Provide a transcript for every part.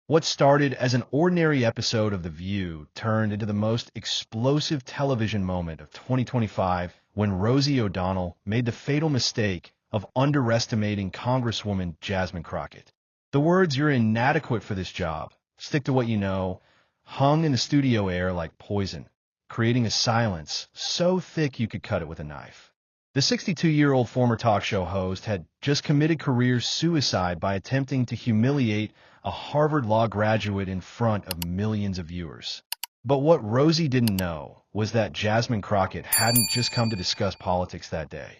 What started as an ordinary episode of The View turned into the most explosive television moment of 2025 when Rosie O'Donnell made the fatal mistake of underestimating Congresswoman Jasmine Crockett. The words "you're inadequate for this job, stick to what you know," hung in the studio air like poison, creating a silence so thick you could cut it with a knife. The 62-year-old former talk show host had just committed career suicide by attempting to humiliate a Harvard Law graduate in front of millions of viewers. But what Rosie didn't know was that Jasmine Crockett hadn't just come to discuss politics that day.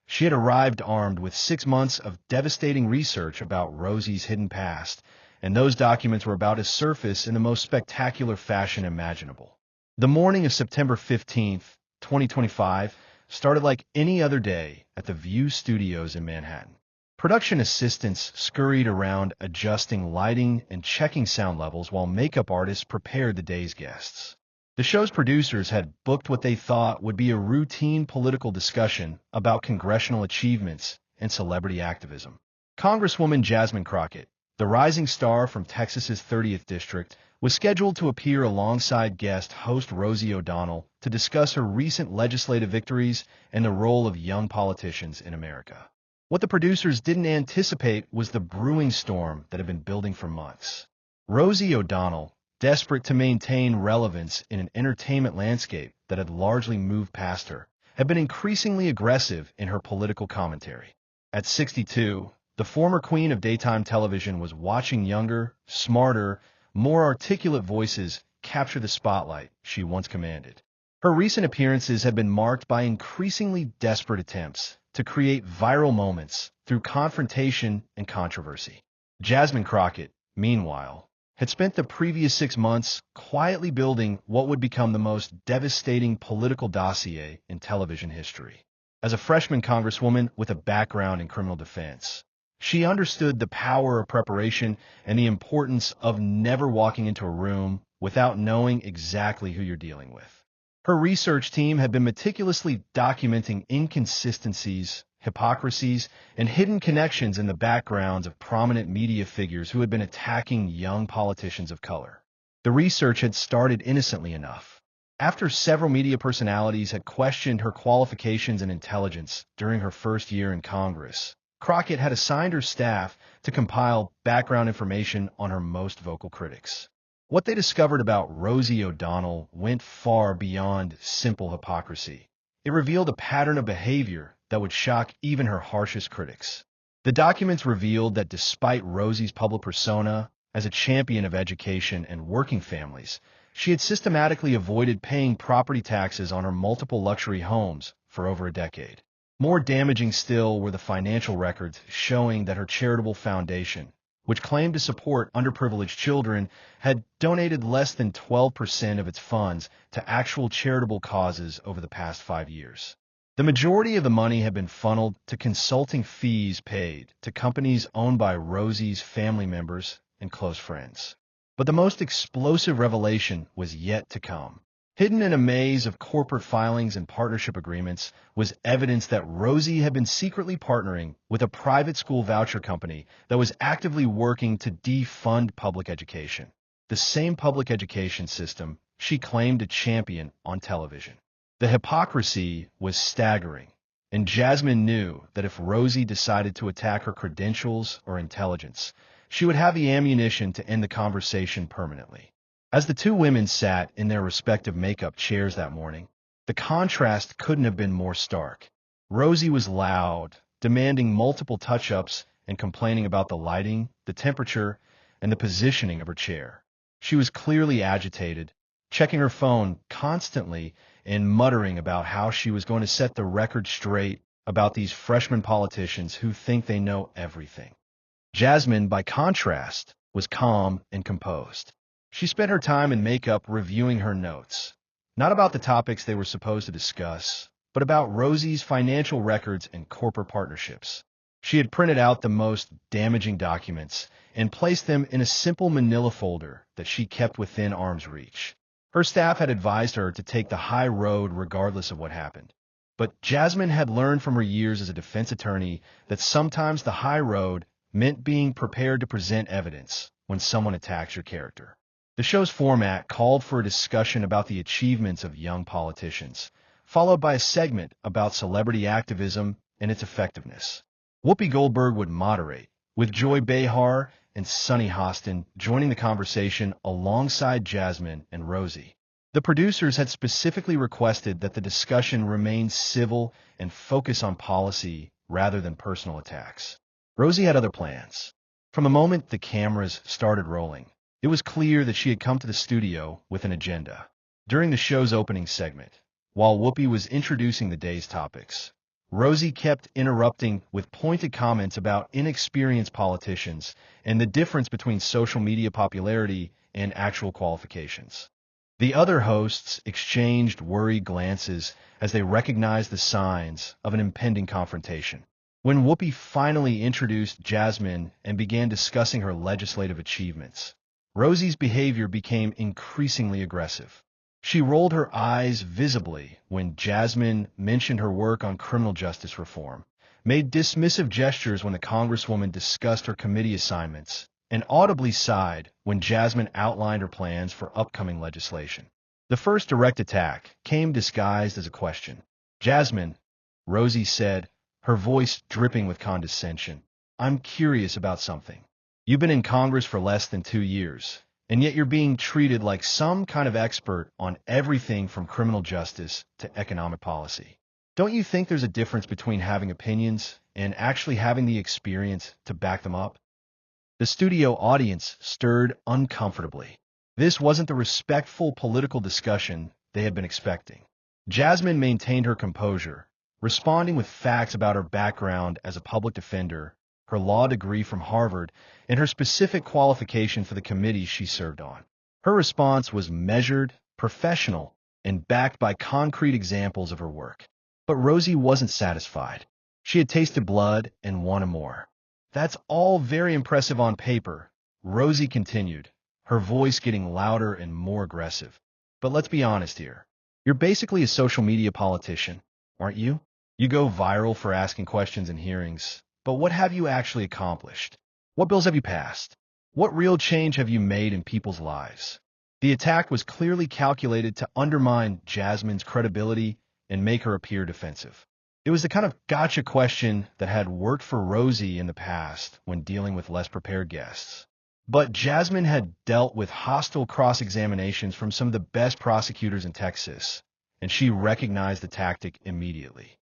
She had arrived armed with 6 months of devastating research about Rosie's hidden past, and those documents were about to surface in the most spectacular fashion imaginable. The morning of September 15th, 2025, started like any other day at the View Studios in Manhattan. Production assistants scurried around adjusting lighting and checking sound levels while makeup artists prepared the day's guests. The show's producers had booked what they thought would be a routine political discussion about congressional achievements and celebrity activism. Congresswoman Jasmine Crockett, the rising star from Texas's 30th District, was scheduled to appear alongside guest host Rosie O'Donnell to discuss her recent legislative victories and the role of young politicians in America. What the producers didn't anticipate was the brewing storm that had been building for months. Rosie O'Donnell, desperate to maintain relevance in an entertainment landscape that had largely moved past her, had been increasingly aggressive in her political commentary. At 62, the former queen of daytime television was watching younger, smarter, more articulate voices capture the spotlight she once commanded. Her recent appearances had been marked by increasingly desperate attempts to create viral moments through confrontation and controversy. Jasmine Crockett, meanwhile, had spent the previous 6 months quietly building what would become the most devastating political dossier in television history. As a freshman congresswoman with a background in criminal defense, she understood the power of preparation and the importance of never walking into a room without knowing exactly who you're dealing with. Her research team had been meticulously documenting inconsistencies, hypocrisies, and hidden connections in the backgrounds of prominent media figures who had been attacking young politicians of color. The research had started innocently enough. After several media personalities had questioned her qualifications and intelligence during her first year in Congress, Crockett had assigned her staff to compile background information on her most vocal critics. What they discovered about Rosie O'Donnell went far beyond simple hypocrisy. It revealed a pattern of behavior that would shock even her harshest critics. The documents revealed that despite Rosie's public persona as a champion of education and working families, she had systematically avoided paying property taxes on her multiple luxury homes for over a decade. More damaging still were the financial records showing that her charitable foundation, which claimed to support underprivileged children, had donated less than 12% of its funds to actual charitable causes over the past 5 years. The majority of the money had been funneled to consulting fees paid to companies owned by Rosie's family members and close friends. But the most explosive revelation was yet to come. Hidden in a maze of corporate filings and partnership agreements was evidence that Rosie had been secretly partnering with a private school voucher company that was actively working to defund public education, the same public education system she claimed to champion on television. The hypocrisy was staggering, and Jasmine knew that if Rosie decided to attack her credentials or intelligence, she would have the ammunition to end the conversation permanently. As the two women sat in their respective makeup chairs that morning, the contrast couldn't have been more stark. Rosie was loud, demanding multiple touch-ups and complaining about the lighting, the temperature, and the positioning of her chair. She was clearly agitated, checking her phone constantly and muttering about how she was going to set the record straight about these freshman politicians who think they know everything. Jasmine, by contrast, was calm and composed. She spent her time in makeup reviewing her notes, not about the topics they were supposed to discuss, but about Rosie's financial records and corporate partnerships. She had printed out the most damaging documents and placed them in a simple manila folder that she kept within arm's reach. Her staff had advised her to take the high road regardless of what happened. But Jasmine had learned from her years as a defense attorney that sometimes the high road meant being prepared to present evidence, when someone attacks your character. The show's format called for a discussion about the achievements of young politicians, followed by a segment about celebrity activism and its effectiveness. Whoopi Goldberg would moderate, with Joy Behar and Sunny Hostin joining the conversation alongside Jasmine and Rosie. The producers had specifically requested that the discussion remain civil and focus on policy rather than personal attacks. Rosie had other plans. From the moment the cameras started rolling, it was clear that she had come to the studio with an agenda. During the show's opening segment, while Whoopi was introducing the day's topics, Rosie kept interrupting with pointed comments about inexperienced politicians and the difference between social media popularity and actual qualifications. The other hosts exchanged worried glances as they recognized the signs of an impending confrontation. When Whoopi finally introduced Jasmine and began discussing her legislative achievements, Rosie's behavior became increasingly aggressive. She rolled her eyes visibly when Jasmine mentioned her work on criminal justice reform, made dismissive gestures when the Congresswoman discussed her committee assignments, and audibly sighed when Jasmine outlined her plans for upcoming legislation. The first direct attack came disguised as a question. "Jasmine," Rosie said, her voice dripping with condescension, "I'm curious about something. You've been in Congress for less than 2 years, and yet you're being treated like some kind of expert on everything from criminal justice to economic policy. Don't you think there's a difference between having opinions and actually having the experience to back them up?" The studio audience stirred uncomfortably. This wasn't the respectful political discussion they had been expecting. Jasmine maintained her composure, responding with facts about her background as a public defender, her law degree from Harvard, and her specific qualification for the committees she served on. Her response was measured, professional, and backed by concrete examples of her work. But Rosie wasn't satisfied. She had tasted blood and wanted more. "That's all very impressive on paper," Rosie continued, her voice getting louder and more aggressive. "But let's be honest here. You're basically a social media politician, aren't you? You go viral for asking questions in hearings, but what have you actually accomplished? What bills have you passed? What real change have you made in people's lives?" The attack was clearly calculated to undermine Jasmine's credibility and make her appear defensive. It was the kind of gotcha question that had worked for Rosie in the past when dealing with less prepared guests. But Jasmine had dealt with hostile cross-examinations from some of the best prosecutors in Texas, and she recognized the tactic immediately.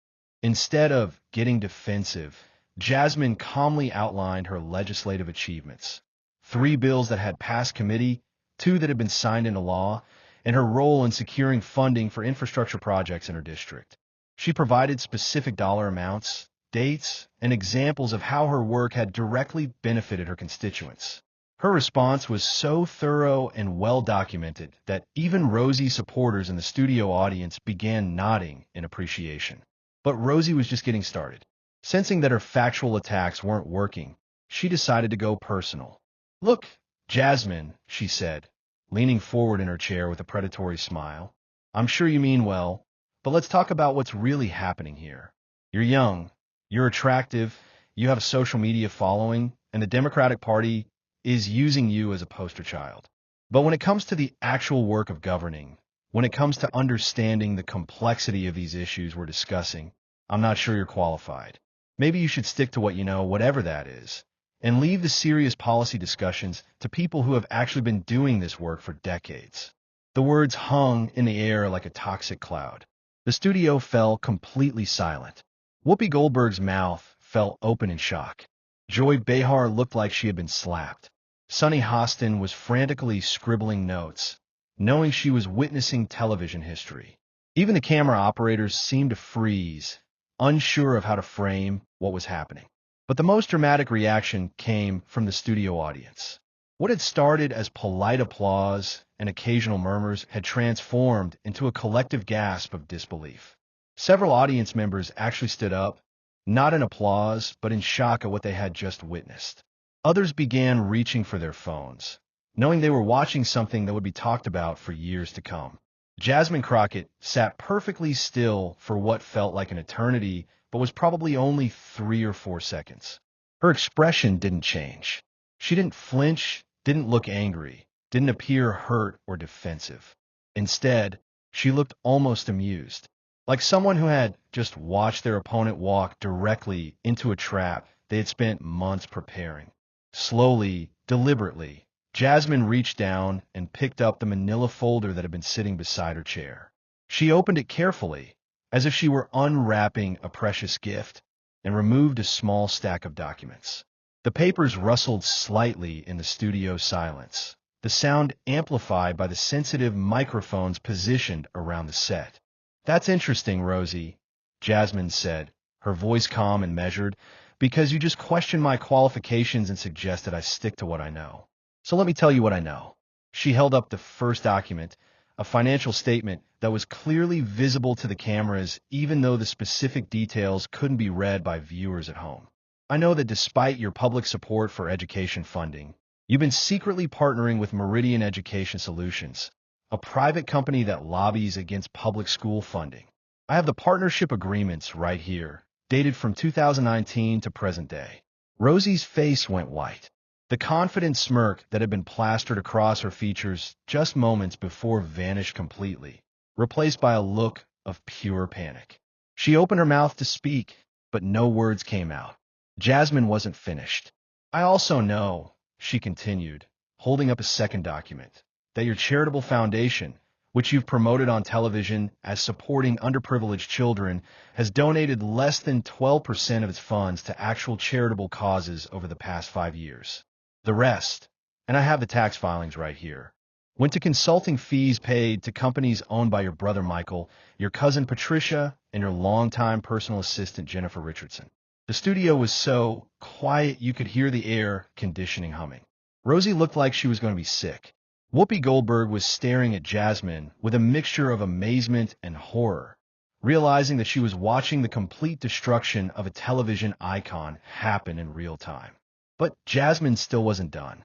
Instead of getting defensive, Jasmine calmly outlined her legislative achievements: 3 bills that had passed committee, 2 that had been signed into law, and her role in securing funding for infrastructure projects in her district. She provided specific dollar amounts, dates, and examples of how her work had directly benefited her constituents. Her response was so thorough and well documented that even Rosie's supporters in the studio audience began nodding in appreciation. But Rosie was just getting started. Sensing that her factual attacks weren't working, she decided to go personal. "Look, Jasmine," she said, leaning forward in her chair with a predatory smile, "I'm sure you mean well, but let's talk about what's really happening here. You're young, you're attractive, you have a social media following, and the Democratic Party is using you as a poster child. But when it comes to the actual work of governing, when it comes to understanding the complexity of these issues we're discussing, I'm not sure you're qualified. Maybe you should stick to what you know, whatever that is, and leave the serious policy discussions to people who have actually been doing this work for decades." The words hung in the air like a toxic cloud. The studio fell completely silent. Whoopi Goldberg's mouth fell open in shock. Joy Behar looked like she had been slapped. Sunny Hostin was frantically scribbling notes, knowing she was witnessing television history. Even the camera operators seemed to freeze, unsure of how to frame what was happening. But the most dramatic reaction came from the studio audience. What had started as polite applause and occasional murmurs had transformed into a collective gasp of disbelief. Several audience members actually stood up, not in applause, but in shock at what they had just witnessed. Others began reaching for their phones, knowing they were watching something that would be talked about for years to come. Jasmine Crockett sat perfectly still for what felt like an eternity, but was probably only 3 or 4 seconds. Her expression didn't change. She didn't flinch, didn't look angry, didn't appear hurt or defensive. Instead, she looked almost amused, like someone who had just watched their opponent walk directly into a trap they had spent months preparing. Slowly, deliberately, Jasmine reached down and picked up the manila folder that had been sitting beside her chair. She opened it carefully, as if she were unwrapping a precious gift, and removed a small stack of documents. The papers rustled slightly in the studio silence, the sound amplified by the sensitive microphones positioned around the set. "That's interesting, Rosie," Jasmine said, her voice calm and measured, "because you just questioned my qualifications and suggested I stick to what I know. So let me tell you what I know." She held up the first document, a financial statement that was clearly visible to the cameras even though the specific details couldn't be read by viewers at home. "I know that despite your public support for education funding, you've been secretly partnering with Meridian Education Solutions, a private company that lobbies against public school funding. I have the partnership agreements right here, dated from 2019 to present day." Rosie's face went white. The confident smirk that had been plastered across her features just moments before vanished completely, replaced by a look of pure panic. She opened her mouth to speak, but no words came out. Jasmine wasn't finished. "I also know," she continued, holding up a second document, "that your charitable foundation, which you've promoted on television as supporting underprivileged children, has donated less than 12% of its funds to actual charitable causes over the past 5 years. The rest, and I have the tax filings right here, went to consulting fees paid to companies owned by your brother Michael, your cousin Patricia, and your longtime personal assistant Jennifer Richardson." The studio was so quiet you could hear the air conditioning humming. Rosie looked like she was going to be sick. Whoopi Goldberg was staring at Jasmine with a mixture of amazement and horror, realizing that she was watching the complete destruction of a television icon happen in real time. But Jasmine still wasn't done.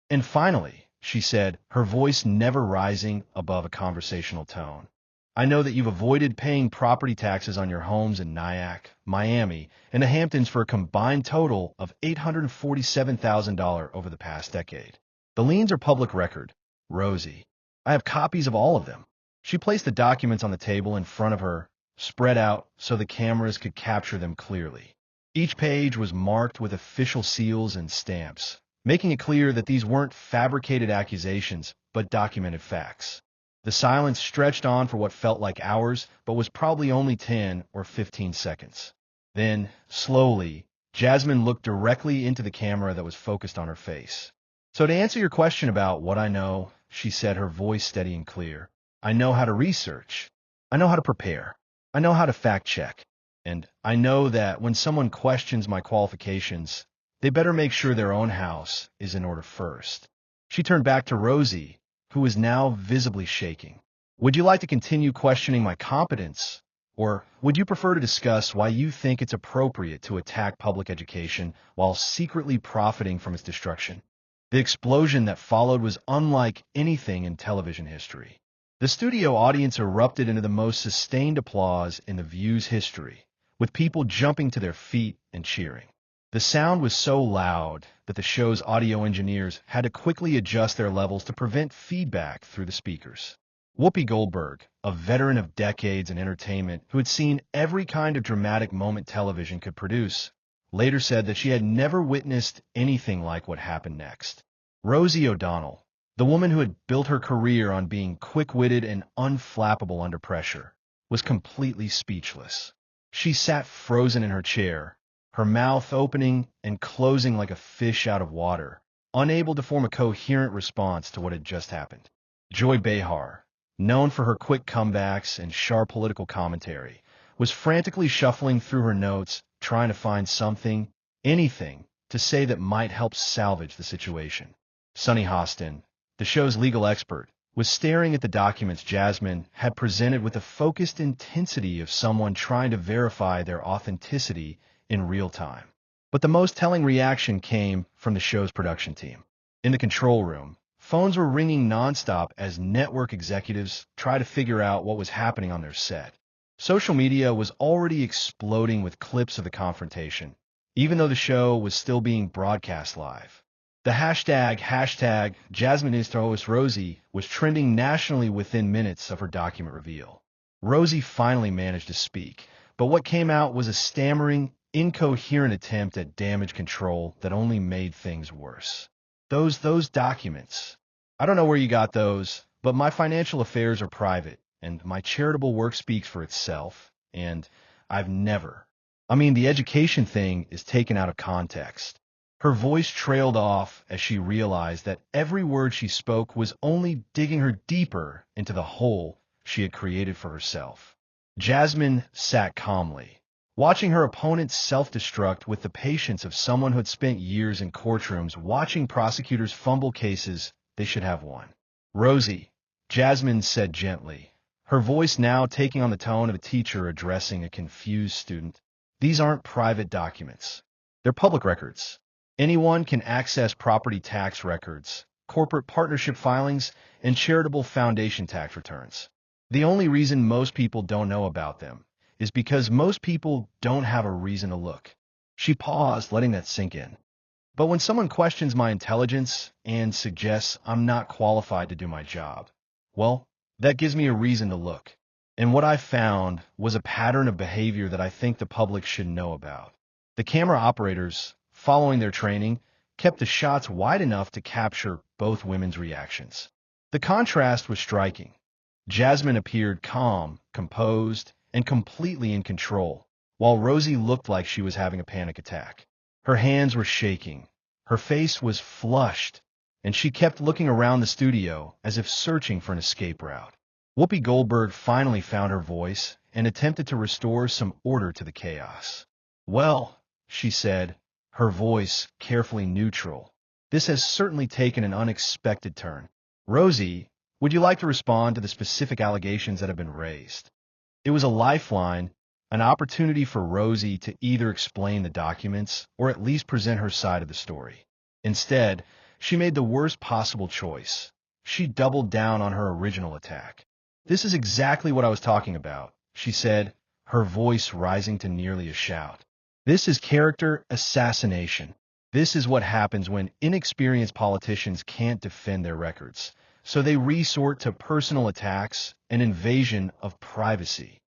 "And finally," she said, her voice never rising above a conversational tone, "I know that you've avoided paying property taxes on your homes in Nyack, Miami, and the Hamptons for a combined total of $847,000 over the past decade. The liens are public record, Rosie. I have copies of all of them." She placed the documents on the table in front of her, spread out so the cameras could capture them clearly. Each page was marked with official seals and stamps, making it clear that these weren't fabricated accusations, but documented facts. The silence stretched on for what felt like hours, but was probably only 10 or 15 seconds. Then, slowly, Jasmine looked directly into the camera that was focused on her face. "So to answer your question about what I know," she said, her voice steady and clear, "I know how to research. I know how to prepare. I know how to fact-check. And I know that when someone questions my qualifications, they better make sure their own house is in order first." She turned back to Rosie, who was now visibly shaking. "Would you like to continue questioning my competence, or would you prefer to discuss why you think it's appropriate to attack public education while secretly profiting from its destruction?" The explosion that followed was unlike anything in television history. The studio audience erupted into the most sustained applause in The View's history, with people jumping to their feet and cheering. The sound was so loud that the show's audio engineers had to quickly adjust their levels to prevent feedback through the speakers. Whoopi Goldberg, a veteran of decades in entertainment who had seen every kind of dramatic moment television could produce, later said that she had never witnessed anything like what happened next. Rosie O'Donnell, the woman who had built her career on being quick-witted and unflappable under pressure, was completely speechless. She sat frozen in her chair, her mouth opening and closing like a fish out of water, unable to form a coherent response to what had just happened. Joy Behar, known for her quick comebacks and sharp political commentary, was frantically shuffling through her notes, trying to find something, anything, to say that might help salvage the situation. Sunny Hostin, the show's legal expert, was staring at the documents Jasmine had presented with the focused intensity of someone trying to verify their authenticity in real time. But the most telling reaction came from the show's production team. In the control room, phones were ringing nonstop as network executives tried to figure out what was happening on their set. Social media was already exploding with clips of the confrontation, even though the show was still being broadcast live. The hashtag Jasmine is Rosie was trending nationally within minutes of her document reveal. Rosie finally managed to speak, but what came out was a stammering, incoherent attempt at damage control that only made things worse. Those documents. I don't know where you got those, but my financial affairs are private, and my charitable work speaks for itself, and I've never. The education thing is taken out of context. Her voice trailed off as she realized that every word she spoke was only digging her deeper into the hole she had created for herself. Jasmine sat calmly, watching her opponent self-destruct with the patience of someone who had spent years in courtrooms watching prosecutors fumble cases they should have won. Rosie, Jasmine said gently, her voice now taking on the tone of a teacher addressing a confused student. These aren't private documents. They're public records. Anyone can access property tax records, corporate partnership filings, and charitable foundation tax returns. The only reason most people don't know about them is because most people don't have a reason to look. She paused, letting that sink in. But when someone questions my intelligence and suggests I'm not qualified to do my job, well, that gives me a reason to look. And what I found was a pattern of behavior that I think the public should know about. The camera operators, following their training, kept the shots wide enough to capture both women's reactions. The contrast was striking. Jasmine appeared calm, composed, and completely in control, while Rosie looked like she was having a panic attack. Her hands were shaking, her face was flushed, and she kept looking around the studio as if searching for an escape route. Whoopi Goldberg finally found her voice and attempted to restore some order to the chaos. "Well," she said, her voice carefully neutral, "this has certainly taken an unexpected turn. Rosie, would you like to respond to the specific allegations that have been raised?" It was a lifeline, an opportunity for Rosie to either explain the documents or at least present her side of the story. Instead, she made the worst possible choice. She doubled down on her original attack. "This is exactly what I was talking about," she said, her voice rising to nearly a shout. "This is character assassination. This is what happens when inexperienced politicians can't defend their records, so they resort to personal attacks and invasion of privacy."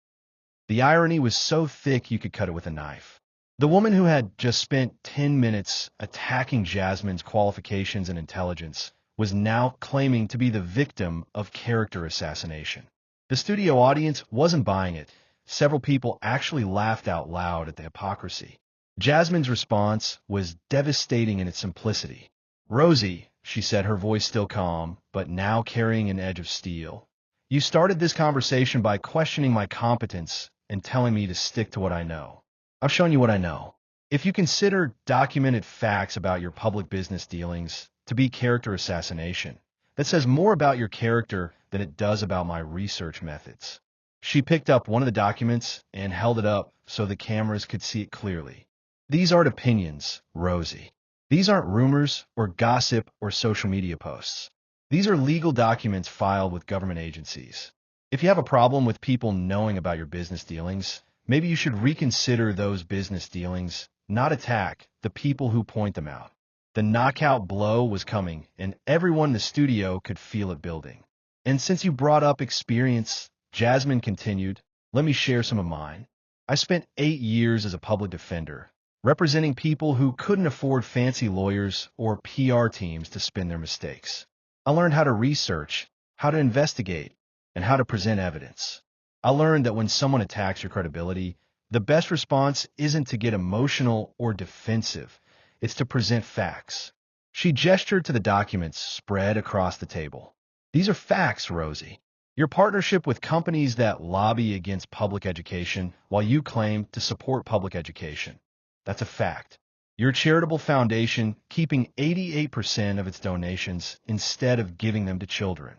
The irony was so thick you could cut it with a knife. The woman who had just spent 10 minutes attacking Jasmine's qualifications and intelligence was now claiming to be the victim of character assassination. The studio audience wasn't buying it. Several people actually laughed out loud at the hypocrisy. Jasmine's response was devastating in its simplicity. "Rosie," she said, her voice still calm, but now carrying an edge of steel, "you started this conversation by questioning my competence and telling me to stick to what I know. I've shown you what I know. If you consider documented facts about your public business dealings to be character assassination, that says more about your character than it does about my research methods." She picked up one of the documents and held it up so the cameras could see it clearly. "These aren't opinions, Rosie. These aren't rumors or gossip or social media posts. These are legal documents filed with government agencies. If you have a problem with people knowing about your business dealings, maybe you should reconsider those business dealings, not attack the people who point them out." The knockout blow was coming, and everyone in the studio could feel it building. "And since you brought up experience," Jasmine continued, "let me share some of mine. I spent 8 years as a public defender, representing people who couldn't afford fancy lawyers or PR teams to spin their mistakes. I learned how to research, how to investigate, and how to present evidence. I learned that when someone attacks your credibility, the best response isn't to get emotional or defensive. It's to present facts." She gestured to the documents spread across the table. "These are facts, Rosie. Your partnership with companies that lobby against public education while you claim to support public education. That's a fact. Your charitable foundation keeping 88% of its donations instead of giving them to children.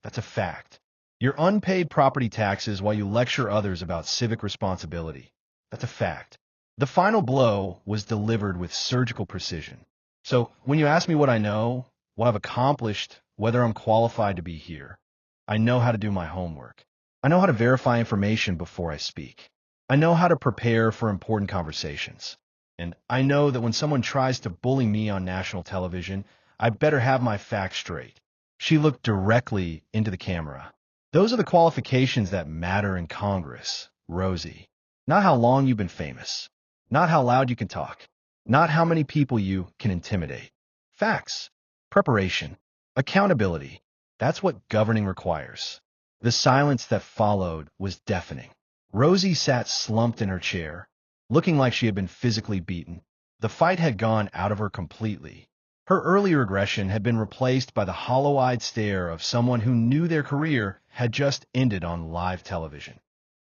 That's a fact. Your unpaid property taxes while you lecture others about civic responsibility. That's a fact. The final blow was delivered with surgical precision. So when you ask me what I know, what I've accomplished, whether I'm qualified to be here, I know how to do my homework. I know how to verify information before I speak. I know how to prepare for important conversations. And I know that when someone tries to bully me on national television, I better have my facts straight. She looked directly into the camera. Those are the qualifications that matter in Congress, Rosie. Not how long you've been famous. Not how loud you can talk. Not how many people you can intimidate. Facts. Preparation. Accountability. That's what governing requires. The silence that followed was deafening. Rosie sat slumped in her chair, looking like she had been physically beaten. The fight had gone out of her completely. Her earlier aggression had been replaced by the hollow-eyed stare of someone who knew their career had just ended on live television.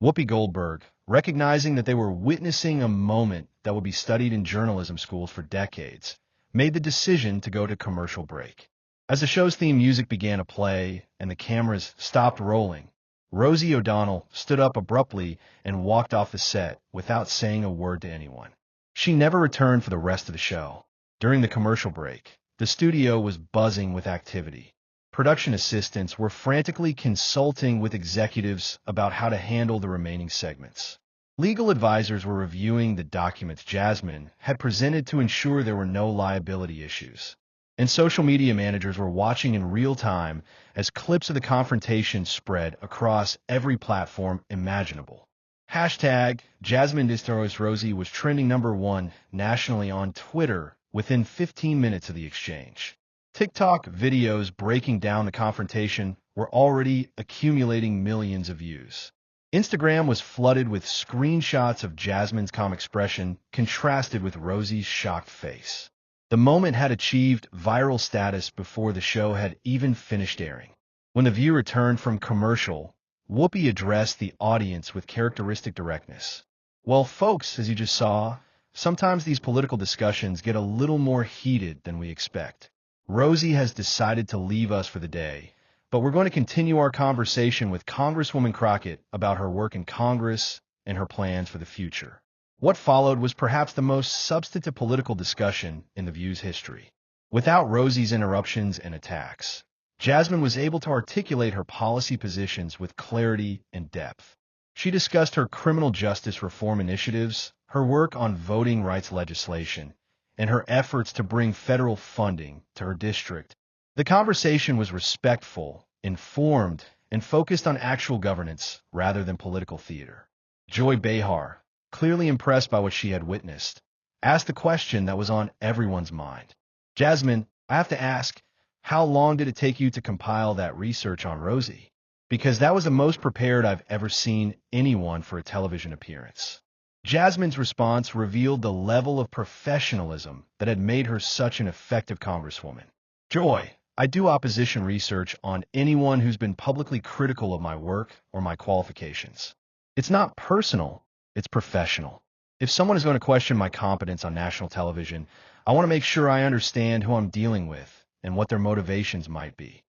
Whoopi Goldberg, recognizing that they were witnessing a moment that would be studied in journalism schools for decades, made the decision to go to commercial break. As the show's theme music began to play and the cameras stopped rolling, Rosie O'Donnell stood up abruptly and walked off the set without saying a word to anyone. She never returned for the rest of the show. During the commercial break, the studio was buzzing with activity. Production assistants were frantically consulting with executives about how to handle the remaining segments. Legal advisors were reviewing the documents Jasmine had presented to ensure there were no liability issues. And social media managers were watching in real time as clips of the confrontation spread across every platform imaginable. Hashtag Jasmine Destroys Rosie was trending #1 nationally on Twitter within 15 minutes of the exchange. TikTok videos breaking down the confrontation were already accumulating millions of views. Instagram was flooded with screenshots of Jasmine's calm expression contrasted with Rosie's shocked face. The moment had achieved viral status before the show had even finished airing. When the View returned from commercial, Whoopi addressed the audience with characteristic directness. Well, folks, as you just saw, sometimes these political discussions get a little more heated than we expect. Rosie has decided to leave us for the day, but we're going to continue our conversation with Congresswoman Crockett about her work in Congress and her plans for the future. What followed was perhaps the most substantive political discussion in the View's history. Without Rosie's interruptions and attacks, Jasmine was able to articulate her policy positions with clarity and depth. She discussed her criminal justice reform initiatives, her work on voting rights legislation, and her efforts to bring federal funding to her district. The conversation was respectful, informed, and focused on actual governance rather than political theater. Joy Behar, clearly impressed by what she had witnessed, asked the question that was on everyone's mind. Jasmine, I have to ask, how long did it take you to compile that research on Rosie? Because that was the most prepared I've ever seen anyone for a television appearance. Jasmine's response revealed the level of professionalism that had made her such an effective congresswoman. Joy, I do opposition research on anyone who's been publicly critical of my work or my qualifications. It's not personal, it's professional. If someone is going to question my competence on national television, I want to make sure I understand who I'm dealing with and what their motivations might be.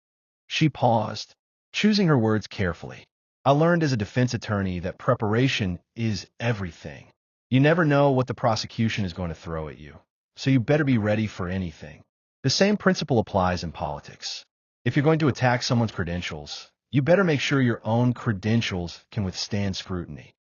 She paused, choosing her words carefully. I learned as a defense attorney that preparation is everything. You never know what the prosecution is going to throw at you, so you better be ready for anything. The same principle applies in politics. If you're going to attack someone's credentials, you better make sure your own credentials can withstand scrutiny.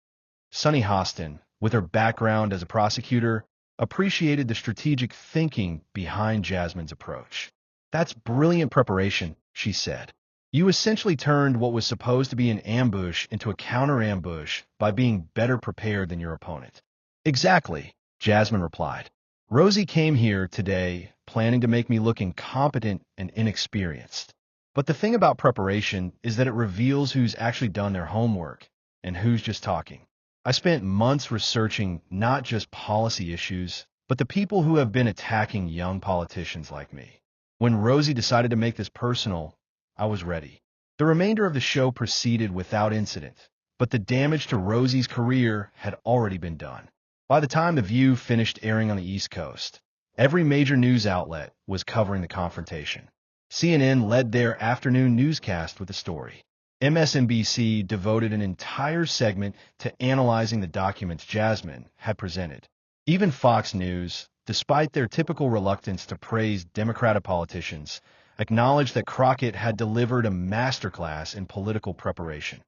Sunny Hostin, with her background as a prosecutor, appreciated the strategic thinking behind Jasmine's approach. That's brilliant preparation, she said. You essentially turned what was supposed to be an ambush into a counter-ambush by being better prepared than your opponent. Exactly, Jasmine replied. Rosie came here today planning to make me look incompetent and inexperienced. But the thing about preparation is that it reveals who's actually done their homework and who's just talking. I spent months researching not just policy issues, but the people who have been attacking young politicians like me. When Rosie decided to make this personal, I was ready. The remainder of the show proceeded without incident, but the damage to Rosie's career had already been done. By the time The View finished airing on the East Coast, every major news outlet was covering the confrontation. CNN led their afternoon newscast with the story. MSNBC devoted an entire segment to analyzing the documents Jasmine had presented. Even Fox News, despite their typical reluctance to praise Democratic politicians, acknowledged that Crockett had delivered a masterclass in political preparation.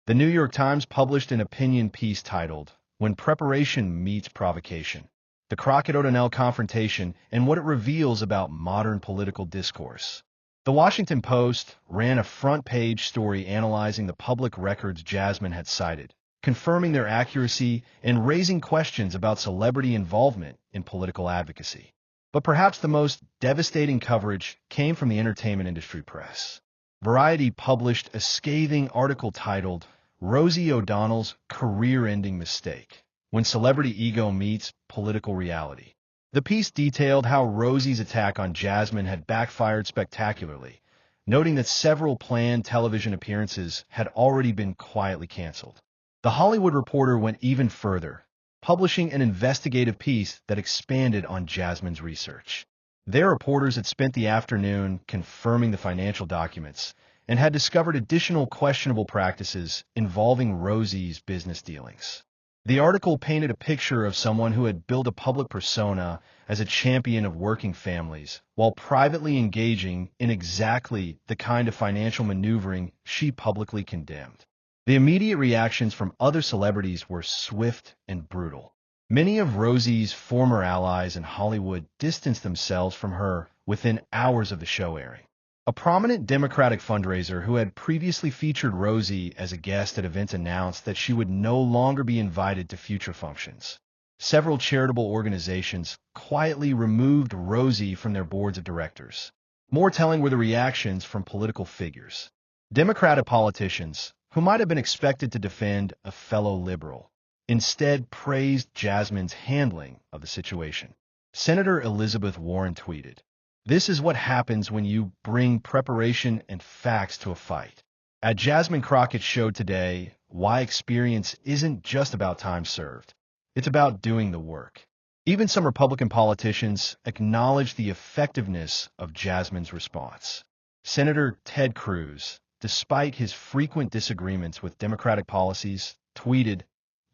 The New York Times published an opinion piece titled, "When Preparation Meets Provocation." the Crockett-O'Donnell confrontation, and what it reveals about modern political discourse. The Washington Post ran a front-page story analyzing the public records Jasmine had cited, confirming their accuracy and raising questions about celebrity involvement in political advocacy. But perhaps the most devastating coverage came from the entertainment industry press. Variety published a scathing article titled, "Rosie O'Donnell's Career-Ending Mistake: When Celebrity Ego Meets Political Reality." The piece detailed how Rosie's attack on Jasmine had backfired spectacularly, noting that several planned television appearances had already been quietly canceled. The Hollywood Reporter went even further, publishing an investigative piece that expanded on Jasmine's research. Their reporters had spent the afternoon confirming the financial documents and had discovered additional questionable practices involving Rosie's business dealings. The article painted a picture of someone who had built a public persona as a champion of working families, while privately engaging in exactly the kind of financial maneuvering she publicly condemned. The immediate reactions from other celebrities were swift and brutal. Many of Rosie's former allies in Hollywood distanced themselves from her within hours of the show airing. A prominent Democratic fundraiser who had previously featured Rosie as a guest at events announced that she would no longer be invited to future functions. Several charitable organizations quietly removed Rosie from their boards of directors. More telling were the reactions from political figures. Democratic politicians, who might have been expected to defend a fellow liberal, instead praised Jasmine's handling of the situation. Senator Elizabeth Warren tweeted, "This is what happens when you bring preparation and facts to a fight." At Jasmine Crockett showed today why experience isn't just about time served. It's about doing the work. Even some Republican politicians acknowledged the effectiveness of Jasmine's response. Senator Ted Cruz, despite his frequent disagreements with Democratic policies, tweeted,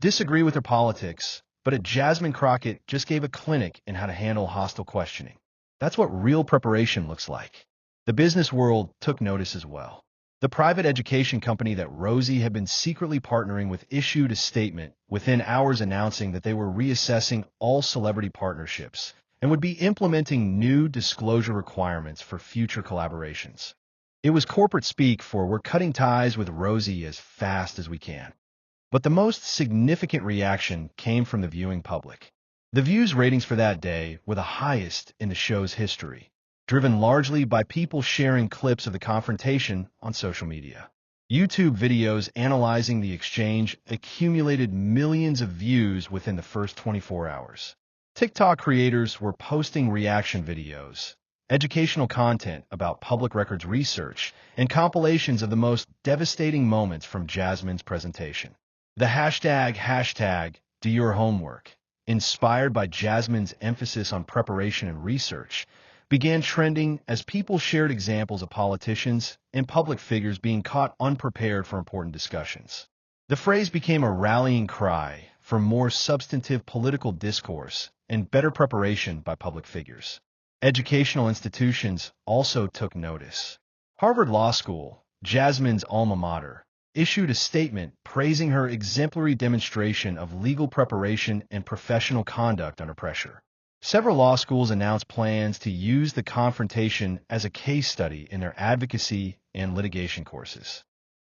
"Disagree with their politics, but Jasmine Crockett just gave a clinic in how to handle hostile questioning. That's what real preparation looks like." The business world took notice as well. The private education company that Rosie had been secretly partnering with issued a statement within hours announcing that they were reassessing all celebrity partnerships and would be implementing new disclosure requirements for future collaborations. It was corporate speak for "we're cutting ties with Rosie as fast as we can." But the most significant reaction came from the viewing public. The views ratings for that day were the highest in the show's history, driven largely by people sharing clips of the confrontation on social media. YouTube videos analyzing the exchange accumulated millions of views within the first 24 hours. TikTok creators were posting reaction videos, educational content about public records research, and compilations of the most devastating moments from Jasmine's presentation. The hashtag do your homework, inspired by Jasmine's emphasis on preparation and research, began trending as people shared examples of politicians and public figures being caught unprepared for important discussions. The phrase became a rallying cry for more substantive political discourse and better preparation by public figures. Educational institutions also took notice. Harvard Law School, Jasmine's alma mater, issued a statement praising her exemplary demonstration of legal preparation and professional conduct under pressure. Several law schools announced plans to use the confrontation as a case study in their advocacy and litigation courses.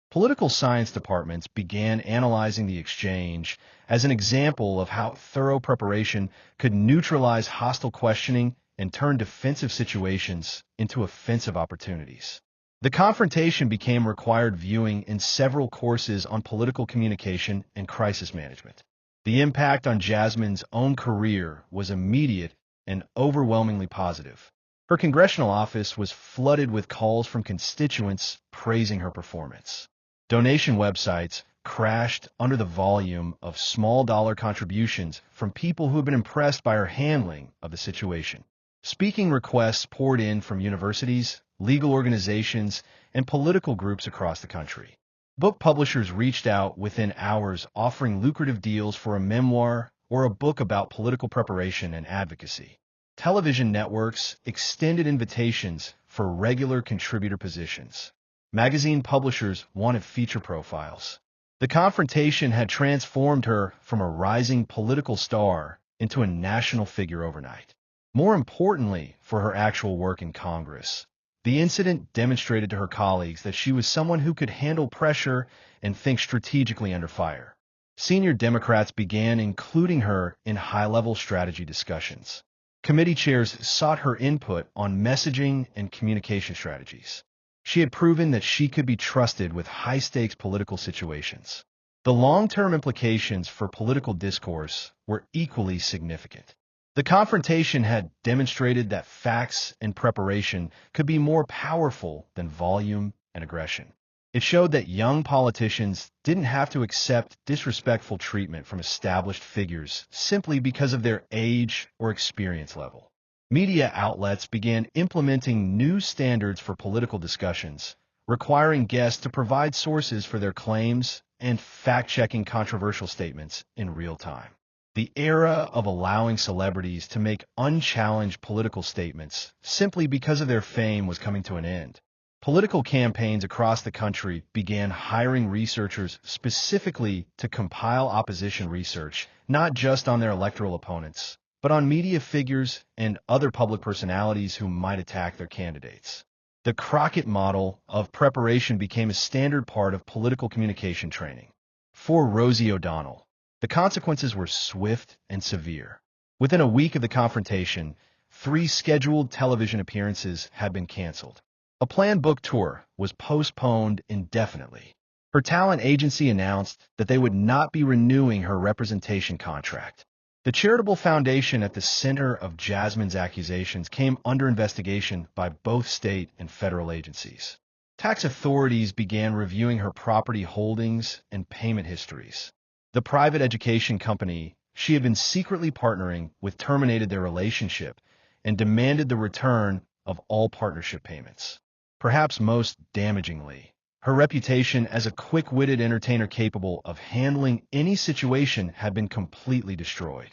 Political science departments began analyzing the exchange as an example of how thorough preparation could neutralize hostile questioning and turn defensive situations into offensive opportunities. The confrontation became required viewing in several courses on political communication and crisis management. The impact on Jasmine's own career was immediate and overwhelmingly positive. Her congressional office was flooded with calls from constituents praising her performance. Donation websites crashed under the volume of small-dollar contributions from people who had been impressed by her handling of the situation. Speaking requests poured in from universities, legal organizations, and political groups across the country. Book publishers reached out within hours offering lucrative deals for a memoir or a book about political preparation and advocacy. Television networks extended invitations for regular contributor positions. Magazine publishers wanted feature profiles. The confrontation had transformed her from a rising political star into a national figure overnight. More importantly, for her actual work in Congress, the incident demonstrated to her colleagues that she was someone who could handle pressure and think strategically under fire. Senior Democrats began including her in high-level strategy discussions. Committee chairs sought her input on messaging and communication strategies. She had proven that she could be trusted with high-stakes political situations. The long-term implications for political discourse were equally significant. The confrontation had demonstrated that facts and preparation could be more powerful than volume and aggression. It showed that young politicians didn't have to accept disrespectful treatment from established figures simply because of their age or experience level. Media outlets began implementing new standards for political discussions, requiring guests to provide sources for their claims and fact-checking controversial statements in real time. The era of allowing celebrities to make unchallenged political statements simply because of their fame was coming to an end. Political campaigns across the country began hiring researchers specifically to compile opposition research, not just on their electoral opponents, but on media figures and other public personalities who might attack their candidates. The Crockett model of preparation became a standard part of political communication training. For Rosie O'Donnell, the consequences were swift and severe. Within a week of the confrontation, 3 scheduled television appearances had been canceled. A planned book tour was postponed indefinitely. Her talent agency announced that they would not be renewing her representation contract. The charitable foundation at the center of Jasmine's accusations came under investigation by both state and federal agencies. Tax authorities began reviewing her property holdings and payment histories. The private education company she had been secretly partnering with terminated their relationship and demanded the return of all partnership payments. Perhaps most damagingly, her reputation as a quick-witted entertainer capable of handling any situation had been completely destroyed.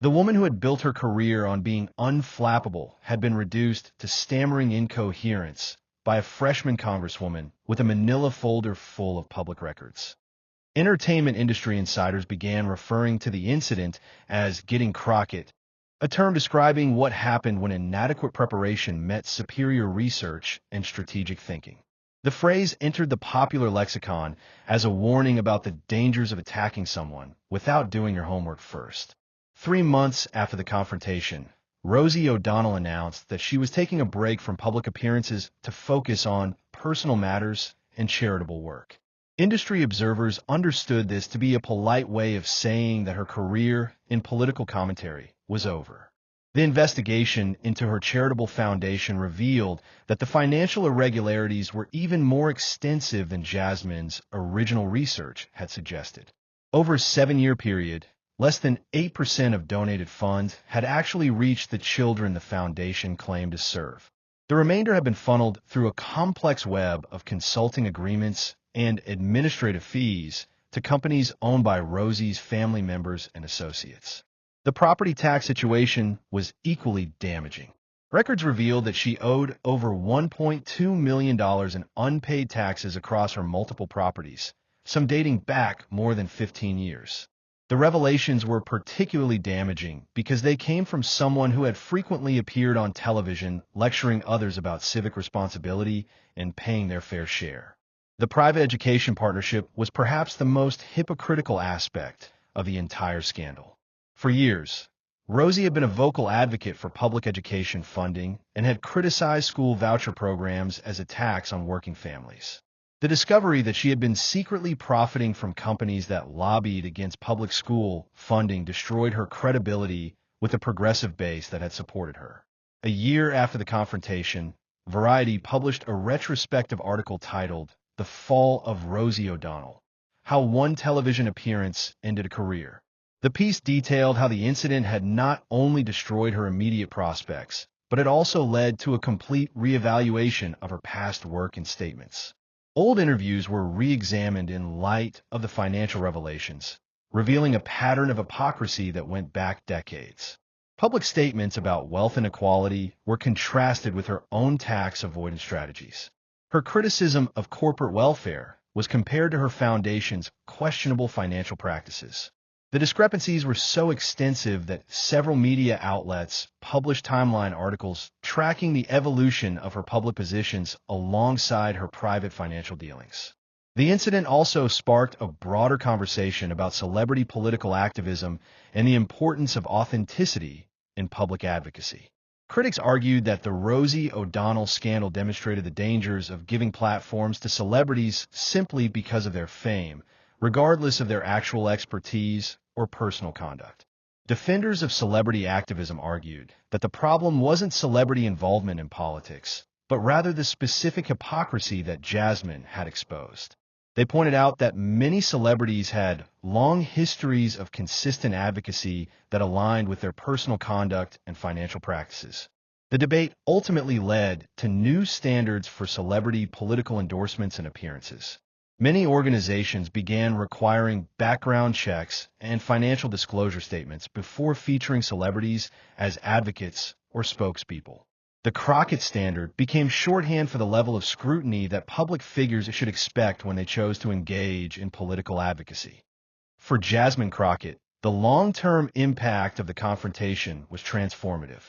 The woman who had built her career on being unflappable had been reduced to stammering incoherence by a freshman congresswoman with a manila folder full of public records. Entertainment industry insiders began referring to the incident as getting Crockett, a term describing what happened when inadequate preparation met superior research and strategic thinking. The phrase entered the popular lexicon as a warning about the dangers of attacking someone without doing your homework first. 3 months after the confrontation, Rosie O'Donnell announced that she was taking a break from public appearances to focus on personal matters and charitable work. Industry observers understood this to be a polite way of saying that her career in political commentary was over. The investigation into her charitable foundation revealed that the financial irregularities were even more extensive than Jasmine's original research had suggested. Over a 7-year period, less than 8% of donated funds had actually reached the children the foundation claimed to serve. The remainder had been funneled through a complex web of consulting agreements and administrative fees to companies owned by Rosie's family members and associates. The property tax situation was equally damaging. Records revealed that she owed over $1.2 million in unpaid taxes across her multiple properties, some dating back more than 15 years. The revelations were particularly damaging because they came from someone who had frequently appeared on television lecturing others about civic responsibility and paying their fair share. The private education partnership was perhaps the most hypocritical aspect of the entire scandal. For years, Rosie had been a vocal advocate for public education funding and had criticized school voucher programs as attacks on working families. The discovery that she had been secretly profiting from companies that lobbied against public school funding destroyed her credibility with a progressive base that had supported her. A year after the confrontation, Variety published a retrospective article titled "The Fall of Rosie O'Donnell: How One Television Appearance Ended a Career." The piece detailed how the incident had not only destroyed her immediate prospects, but it also led to a complete reevaluation of her past work and statements. Old interviews were re-examined in light of the financial revelations, revealing a pattern of hypocrisy that went back decades. Public statements about wealth inequality were contrasted with her own tax avoidance strategies. Her criticism of corporate welfare was compared to her foundation's questionable financial practices. The discrepancies were so extensive that several media outlets published timeline articles tracking the evolution of her public positions alongside her private financial dealings. The incident also sparked a broader conversation about celebrity political activism and the importance of authenticity in public advocacy. Critics argued that the Rosie O'Donnell scandal demonstrated the dangers of giving platforms to celebrities simply because of their fame, regardless of their actual expertise or personal conduct. Defenders of celebrity activism argued that the problem wasn't celebrity involvement in politics, but rather the specific hypocrisy that Jasmine had exposed. They pointed out that many celebrities had long histories of consistent advocacy that aligned with their personal conduct and financial practices. The debate ultimately led to new standards for celebrity political endorsements and appearances. Many organizations began requiring background checks and financial disclosure statements before featuring celebrities as advocates or spokespeople. The Crockett Standard became shorthand for the level of scrutiny that public figures should expect when they chose to engage in political advocacy. For Jasmine Crockett, the long-term impact of the confrontation was transformative.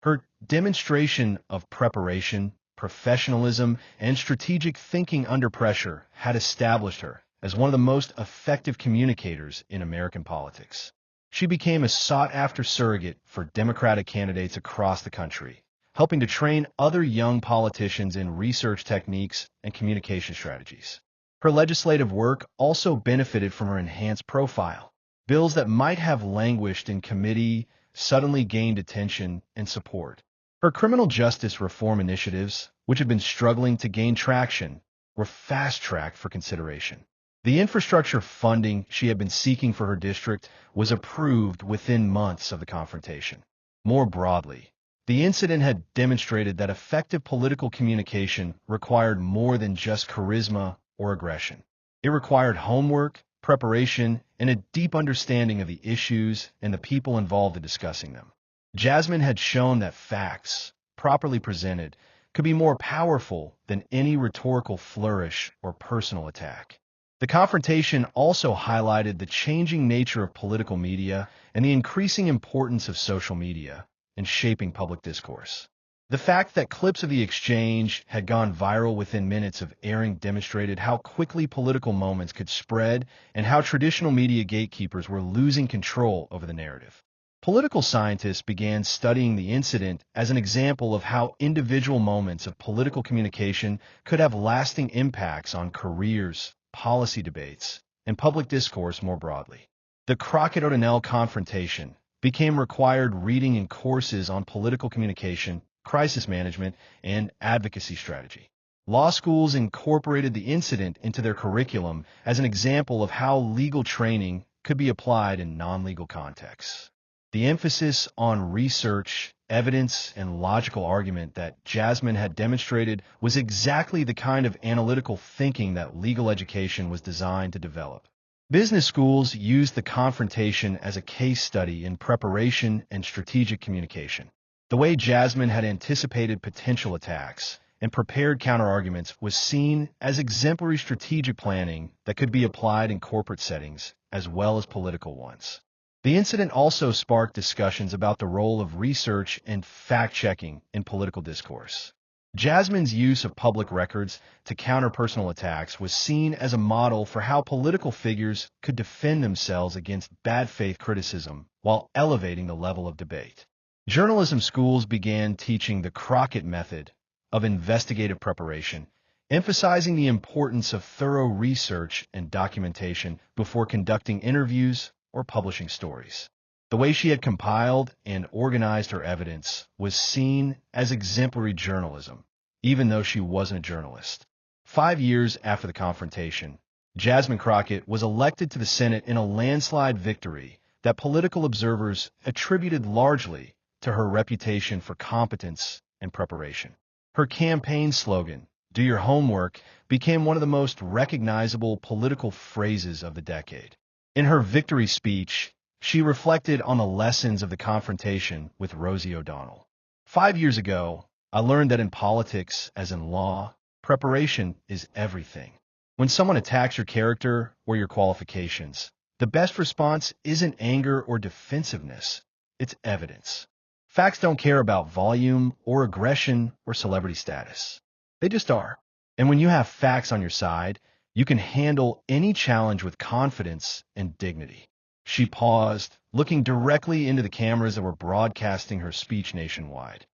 Her demonstration of preparation, professionalism, and strategic thinking under pressure had established her as one of the most effective communicators in American politics. She became a sought-after surrogate for Democratic candidates across the country, helping to train other young politicians in research techniques and communication strategies. Her legislative work also benefited from her enhanced profile. Bills that might have languished in committee suddenly gained attention and support. Her criminal justice reform initiatives, which had been struggling to gain traction, were fast-tracked for consideration. The infrastructure funding she had been seeking for her district was approved within months of the confrontation. More broadly, the incident had demonstrated that effective political communication required more than just charisma or aggression. It required homework, preparation, and a deep understanding of the issues and the people involved in discussing them. Jasmine had shown that facts, properly presented, could be more powerful than any rhetorical flourish or personal attack. The confrontation also highlighted the changing nature of political media and the increasing importance of social media in shaping public discourse. The fact that clips of the exchange had gone viral within minutes of airing demonstrated how quickly political moments could spread and how traditional media gatekeepers were losing control over the narrative. Political scientists began studying the incident as an example of how individual moments of political communication could have lasting impacts on careers, policy debates, and public discourse more broadly. The Crockett-O'Donnell confrontation became required reading in courses on political communication, crisis management, and advocacy strategy. Law schools incorporated the incident into their curriculum as an example of how legal training could be applied in non-legal contexts. The emphasis on research, evidence, and logical argument that Jasmine had demonstrated was exactly the kind of analytical thinking that legal education was designed to develop. Business schools used the confrontation as a case study in preparation and strategic communication. The way Jasmine had anticipated potential attacks and prepared counterarguments was seen as exemplary strategic planning that could be applied in corporate settings as well as political ones. The incident also sparked discussions about the role of research and fact-checking in political discourse. Jasmine's use of public records to counter personal attacks was seen as a model for how political figures could defend themselves against bad faith criticism while elevating the level of debate. Journalism schools began teaching the Crockett method of investigative preparation, emphasizing the importance of thorough research and documentation before conducting interviews or publishing stories. The way she had compiled and organized her evidence was seen as exemplary journalism, even though she wasn't a journalist. 5 years after the confrontation, Jasmine Crockett was elected to the Senate in a landslide victory that political observers attributed largely to her reputation for competence and preparation. Her campaign slogan, "Do your homework," became one of the most recognizable political phrases of the decade. In her victory speech, she reflected on the lessons of the confrontation with Rosie O'Donnell. 5 years ago, I learned that in politics, as in law, preparation is everything. When someone attacks your character or your qualifications, The best response isn't anger or defensiveness, it's evidence. Facts don't care about volume or aggression or celebrity status. They just are. And when you have facts on your side, you can handle any challenge with confidence and dignity. She paused, looking directly into the cameras that were broadcasting her speech nationwide.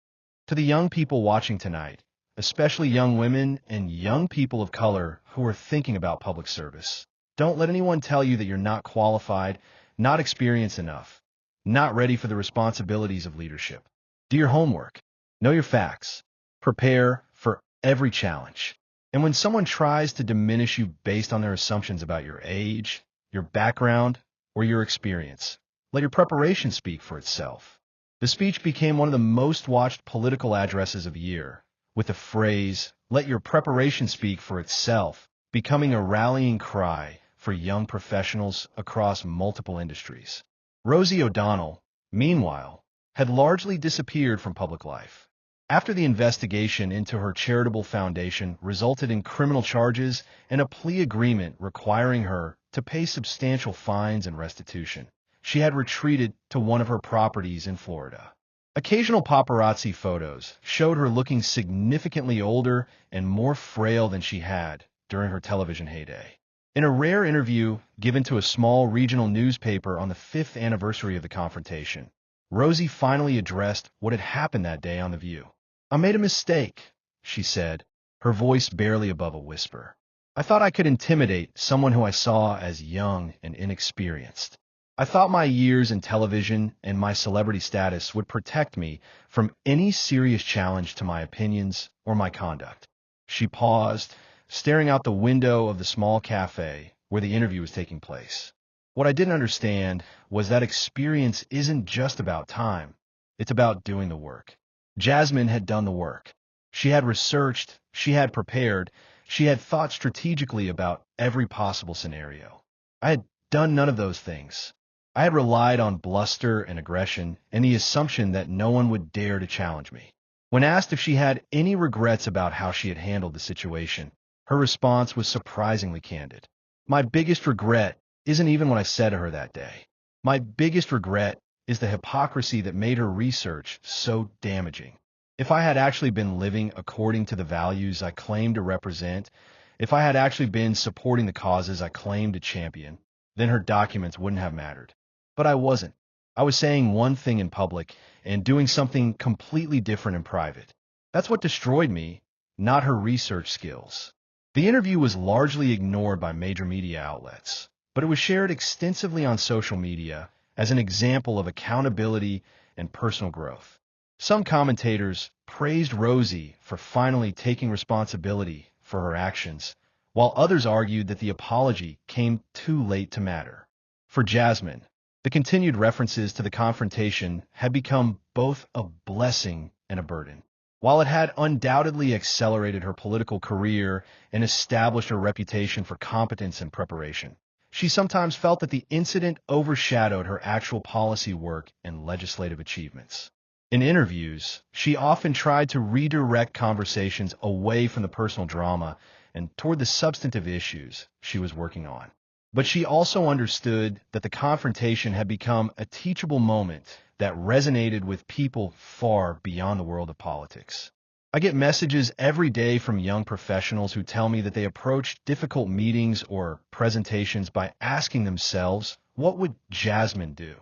To the young people watching tonight, especially young women and young people of color who are thinking about public service, don't let anyone tell you that you're not qualified, not experienced enough, not ready for the responsibilities of leadership. Do your homework. Know your facts. Prepare for every challenge. And when someone tries to diminish you based on their assumptions about your age, your background, or your experience, let your preparation speak for itself. The speech became one of the most watched political addresses of the year, with the phrase, "Let your preparation speak for itself," becoming a rallying cry for young professionals across multiple industries. Rosie O'Donnell, meanwhile, had largely disappeared from public life. After the investigation into her charitable foundation resulted in criminal charges and a plea agreement requiring her to pay substantial fines and restitution, she had retreated to one of her properties in Florida. Occasional paparazzi photos showed her looking significantly older and more frail than she had during her television heyday. In a rare interview given to a small regional newspaper on the 5th anniversary of the confrontation, Rosie finally addressed what had happened that day on The View. "I made a mistake," she said, her voice barely above a whisper. "I thought I could intimidate someone who I saw as young and inexperienced. I thought my years in television and my celebrity status would protect me from any serious challenge to my opinions or my conduct." She paused, staring out the window of the small cafe where the interview was taking place. "What I didn't understand was that experience isn't just about time. It's about doing the work." Jasmine had done the work. She had researched, she had prepared, she had thought strategically about every possible scenario. I had done none of those things. I had relied on bluster and aggression and the assumption that no one would dare to challenge me. When asked if she had any regrets about how she had handled the situation, her response was surprisingly candid. "My biggest regret isn't even what I said to her that day. My biggest regret is the hypocrisy that made her research so damaging. If I had actually been living according to the values I claim to represent, if I had actually been supporting the causes I claim to champion, then her documents wouldn't have mattered. But I wasn't. I was saying one thing in public and doing something completely different in private. That's what destroyed me, not her research skills." The interview was largely ignored by major media outlets, but it was shared extensively on social media as an example of accountability and personal growth. Some commentators praised Rosie for finally taking responsibility for her actions, while others argued that the apology came too late to matter. For Jasmine, the continued references to the confrontation had become both a blessing and a burden. While it had undoubtedly accelerated her political career and established her reputation for competence and preparation, she sometimes felt that the incident overshadowed her actual policy work and legislative achievements. In interviews, she often tried to redirect conversations away from the personal drama and toward the substantive issues she was working on. But she also understood that the confrontation had become a teachable moment that resonated with people far beyond the world of politics. I get messages every day from young professionals who tell me that they approach difficult meetings or presentations by asking themselves, "What would Jasmine do?"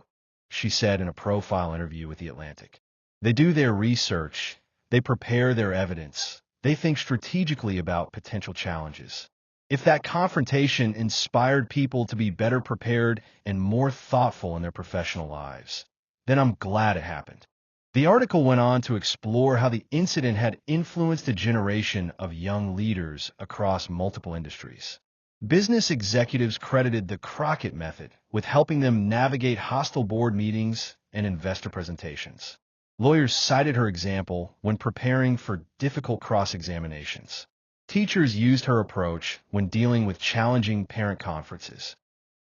she said in a profile interview with The Atlantic. They do their research, they prepare their evidence, they think strategically about potential challenges. If that confrontation inspired people to be better prepared and more thoughtful in their professional lives, then I'm glad it happened. The article went on to explore how the incident had influenced a generation of young leaders across multiple industries. Business executives credited the Crockett method with helping them navigate hostile board meetings and investor presentations. Lawyers cited her example when preparing for difficult cross-examinations. Teachers used her approach when dealing with challenging parent conferences.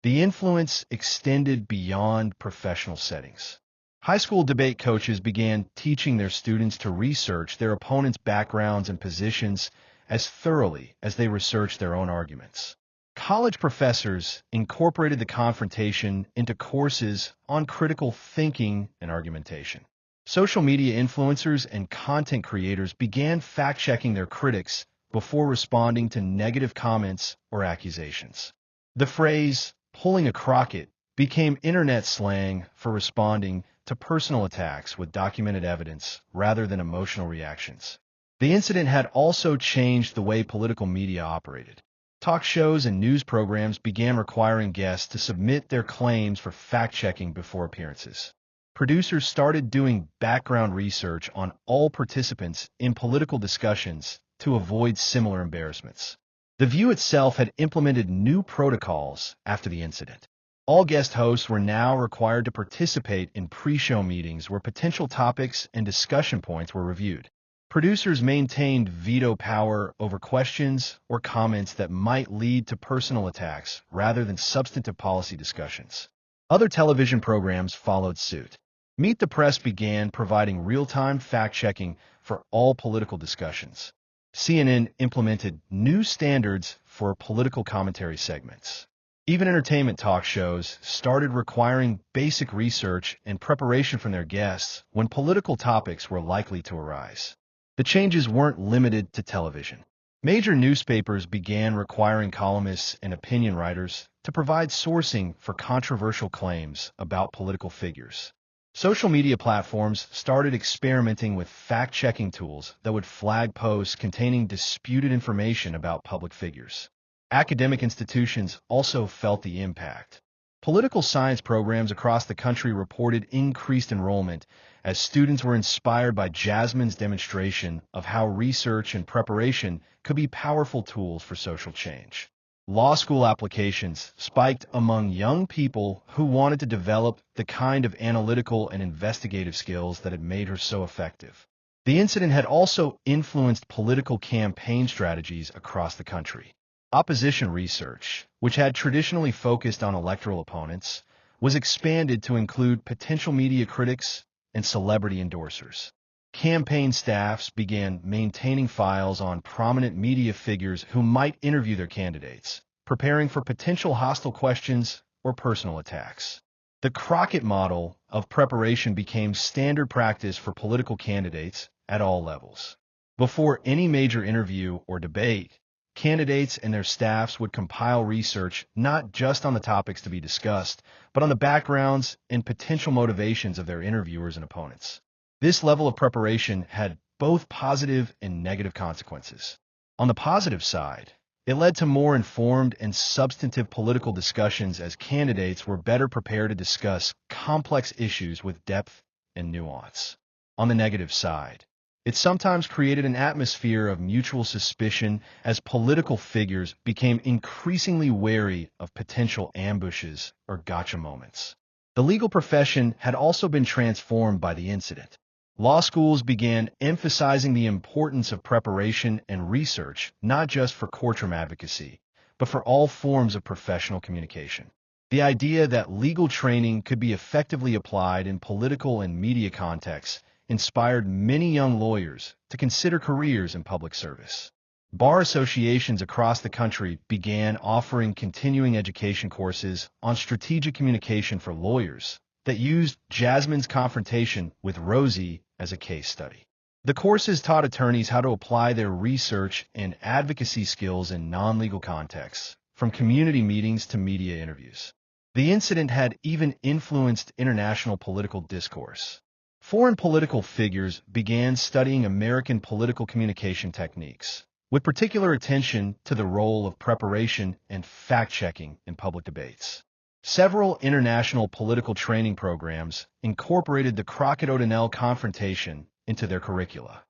The influence extended beyond professional settings. High school debate coaches began teaching their students to research their opponents' backgrounds and positions as thoroughly as they researched their own arguments. College professors incorporated the confrontation into courses on critical thinking and argumentation. Social media influencers and content creators began fact-checking their critics before responding to negative comments or accusations. The phrase, pulling a Crockett, became internet slang for responding to personal attacks with documented evidence rather than emotional reactions. The incident had also changed the way political media operated. Talk shows and news programs began requiring guests to submit their claims for fact-checking before appearances. Producers started doing background research on all participants in political discussions to avoid similar embarrassments. The View itself had implemented new protocols after the incident. All guest hosts were now required to participate in pre-show meetings where potential topics and discussion points were reviewed. Producers maintained veto power over questions or comments that might lead to personal attacks rather than substantive policy discussions. Other television programs followed suit. Meet the Press began providing real-time fact-checking for all political discussions. CNN implemented new standards for political commentary segments. Even entertainment talk shows started requiring basic research and preparation from their guests when political topics were likely to arise. The changes weren't limited to television. Major newspapers began requiring columnists and opinion writers to provide sourcing for controversial claims about political figures. Social media platforms started experimenting with fact-checking tools that would flag posts containing disputed information about public figures. Academic institutions also felt the impact. Political science programs across the country reported increased enrollment as students were inspired by Jasmine's demonstration of how research and preparation could be powerful tools for social change. Law school applications spiked among young people who wanted to develop the kind of analytical and investigative skills that had made her so effective. The incident had also influenced political campaign strategies across the country. Opposition research, which had traditionally focused on electoral opponents, was expanded to include potential media critics and celebrity endorsers. Campaign staffs began maintaining files on prominent media figures who might interview their candidates, preparing for potential hostile questions or personal attacks. The Crockett model of preparation became standard practice for political candidates at all levels. Before any major interview or debate, candidates and their staffs would compile research not just on the topics to be discussed, but on the backgrounds and potential motivations of their interviewers and opponents. This level of preparation had both positive and negative consequences. On the positive side, it led to more informed and substantive political discussions as candidates were better prepared to discuss complex issues with depth and nuance. On the negative side, it sometimes created an atmosphere of mutual suspicion as political figures became increasingly wary of potential ambushes or gotcha moments. The legal profession had also been transformed by the incident. Law schools began emphasizing the importance of preparation and research, not just for courtroom advocacy, but for all forms of professional communication. The idea that legal training could be effectively applied in political and media contexts inspired many young lawyers to consider careers in public service. Bar associations across the country began offering continuing education courses on strategic communication for lawyers that used Jasmine's confrontation with Rosie as a case study. The courses taught attorneys how to apply their research and advocacy skills in non-legal contexts, from community meetings to media interviews. The incident had even influenced international political discourse. Foreign political figures began studying American political communication techniques, with particular attention to the role of preparation and fact-checking in public debates. Several international political training programs incorporated the Crockett-O'Donnell confrontation into their curricula.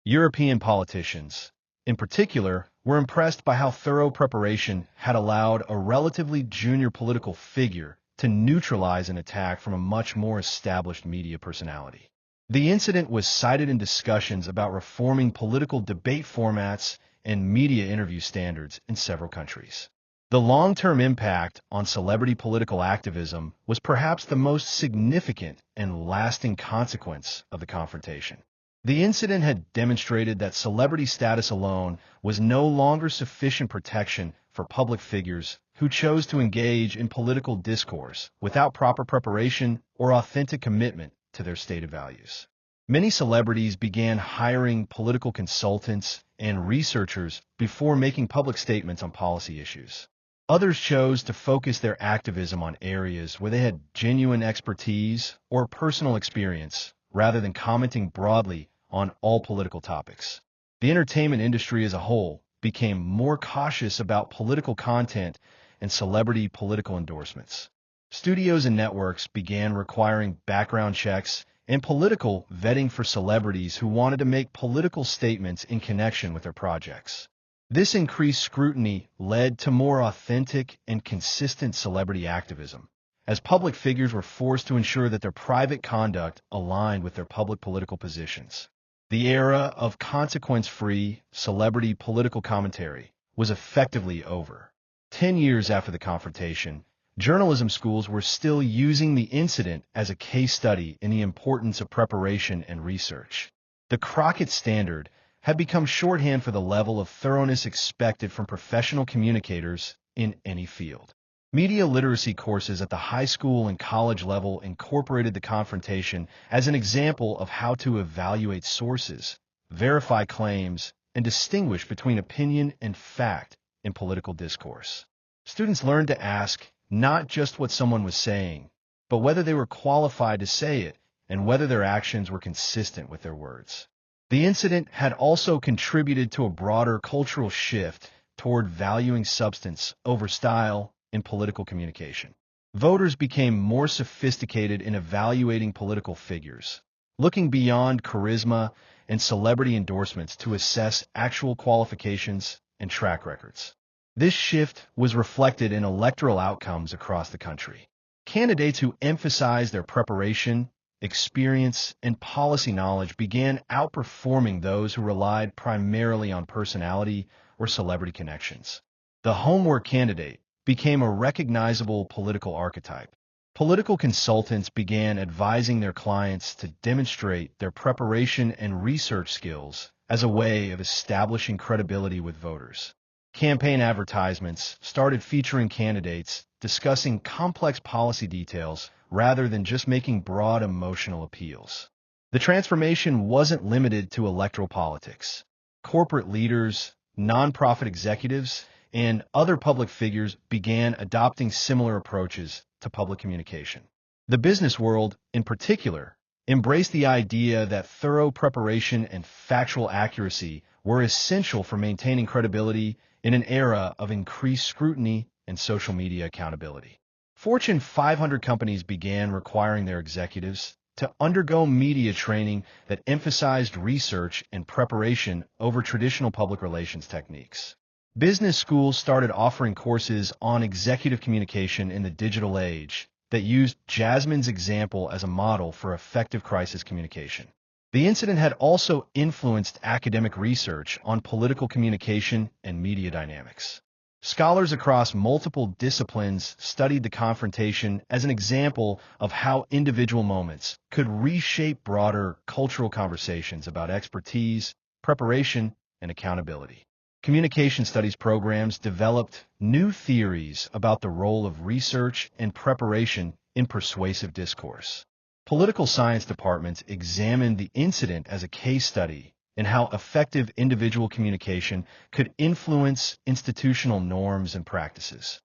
European politicians, in particular, were impressed by how thorough preparation had allowed a relatively junior political figure to neutralize an attack from a much more established media personality. The incident was cited in discussions about reforming political debate formats and media interview standards in several countries. The long-term impact on celebrity political activism was perhaps the most significant and lasting consequence of the confrontation. The incident had demonstrated that celebrity status alone was no longer sufficient protection for public figures who chose to engage in political discourse without proper preparation or authentic commitment to their stated values. Many celebrities began hiring political consultants and researchers before making public statements on policy issues. Others chose to focus their activism on areas where they had genuine expertise or personal experience rather than commenting broadly on all political topics. The entertainment industry as a whole became more cautious about political content and celebrity political endorsements. Studios and networks began requiring background checks and political vetting for celebrities who wanted to make political statements in connection with their projects. This increased scrutiny led to more authentic and consistent celebrity activism, as public figures were forced to ensure that their private conduct aligned with their public political positions. The era of consequence-free celebrity political commentary was effectively over. 10 years after the confrontation, journalism schools were still using the incident as a case study in the importance of preparation and research. The Crockett Standard had become shorthand for the level of thoroughness expected from professional communicators in any field. Media literacy courses at the high school and college level incorporated the confrontation as an example of how to evaluate sources, verify claims, and distinguish between opinion and fact in political discourse. Students learned to ask not just what someone was saying, but whether they were qualified to say it and whether their actions were consistent with their words. The incident had also contributed to a broader cultural shift toward valuing substance over style in political communication. Voters became more sophisticated in evaluating political figures, looking beyond charisma and celebrity endorsements to assess actual qualifications and track records. This shift was reflected in electoral outcomes across the country. Candidates who emphasized their preparation, experience, and policy knowledge began outperforming those who relied primarily on personality or celebrity connections. The homework candidate became a recognizable political archetype. Political consultants began advising their clients to demonstrate their preparation and research skills as a way of establishing credibility with voters. Campaign advertisements started featuring candidates discussing complex policy details rather than just making broad emotional appeals. The transformation wasn't limited to electoral politics. Corporate leaders, nonprofit executives, and other public figures began adopting similar approaches to public communication. The business world, in particular, embraced the idea that thorough preparation and factual accuracy were essential for maintaining credibility in an era of increased scrutiny and social media accountability. Fortune 500 companies began requiring their executives to undergo media training that emphasized research and preparation over traditional public relations techniques. Business schools started offering courses on executive communication in the digital age that used Jasmine's example as a model for effective crisis communication. The incident had also influenced academic research on political communication and media dynamics. Scholars across multiple disciplines studied the confrontation as an example of how individual moments could reshape broader cultural conversations about expertise, preparation, and accountability. Communication studies programs developed new theories about the role of research and preparation in persuasive discourse. Political science departments examined the incident as a case study in how effective individual communication could influence institutional norms and practices.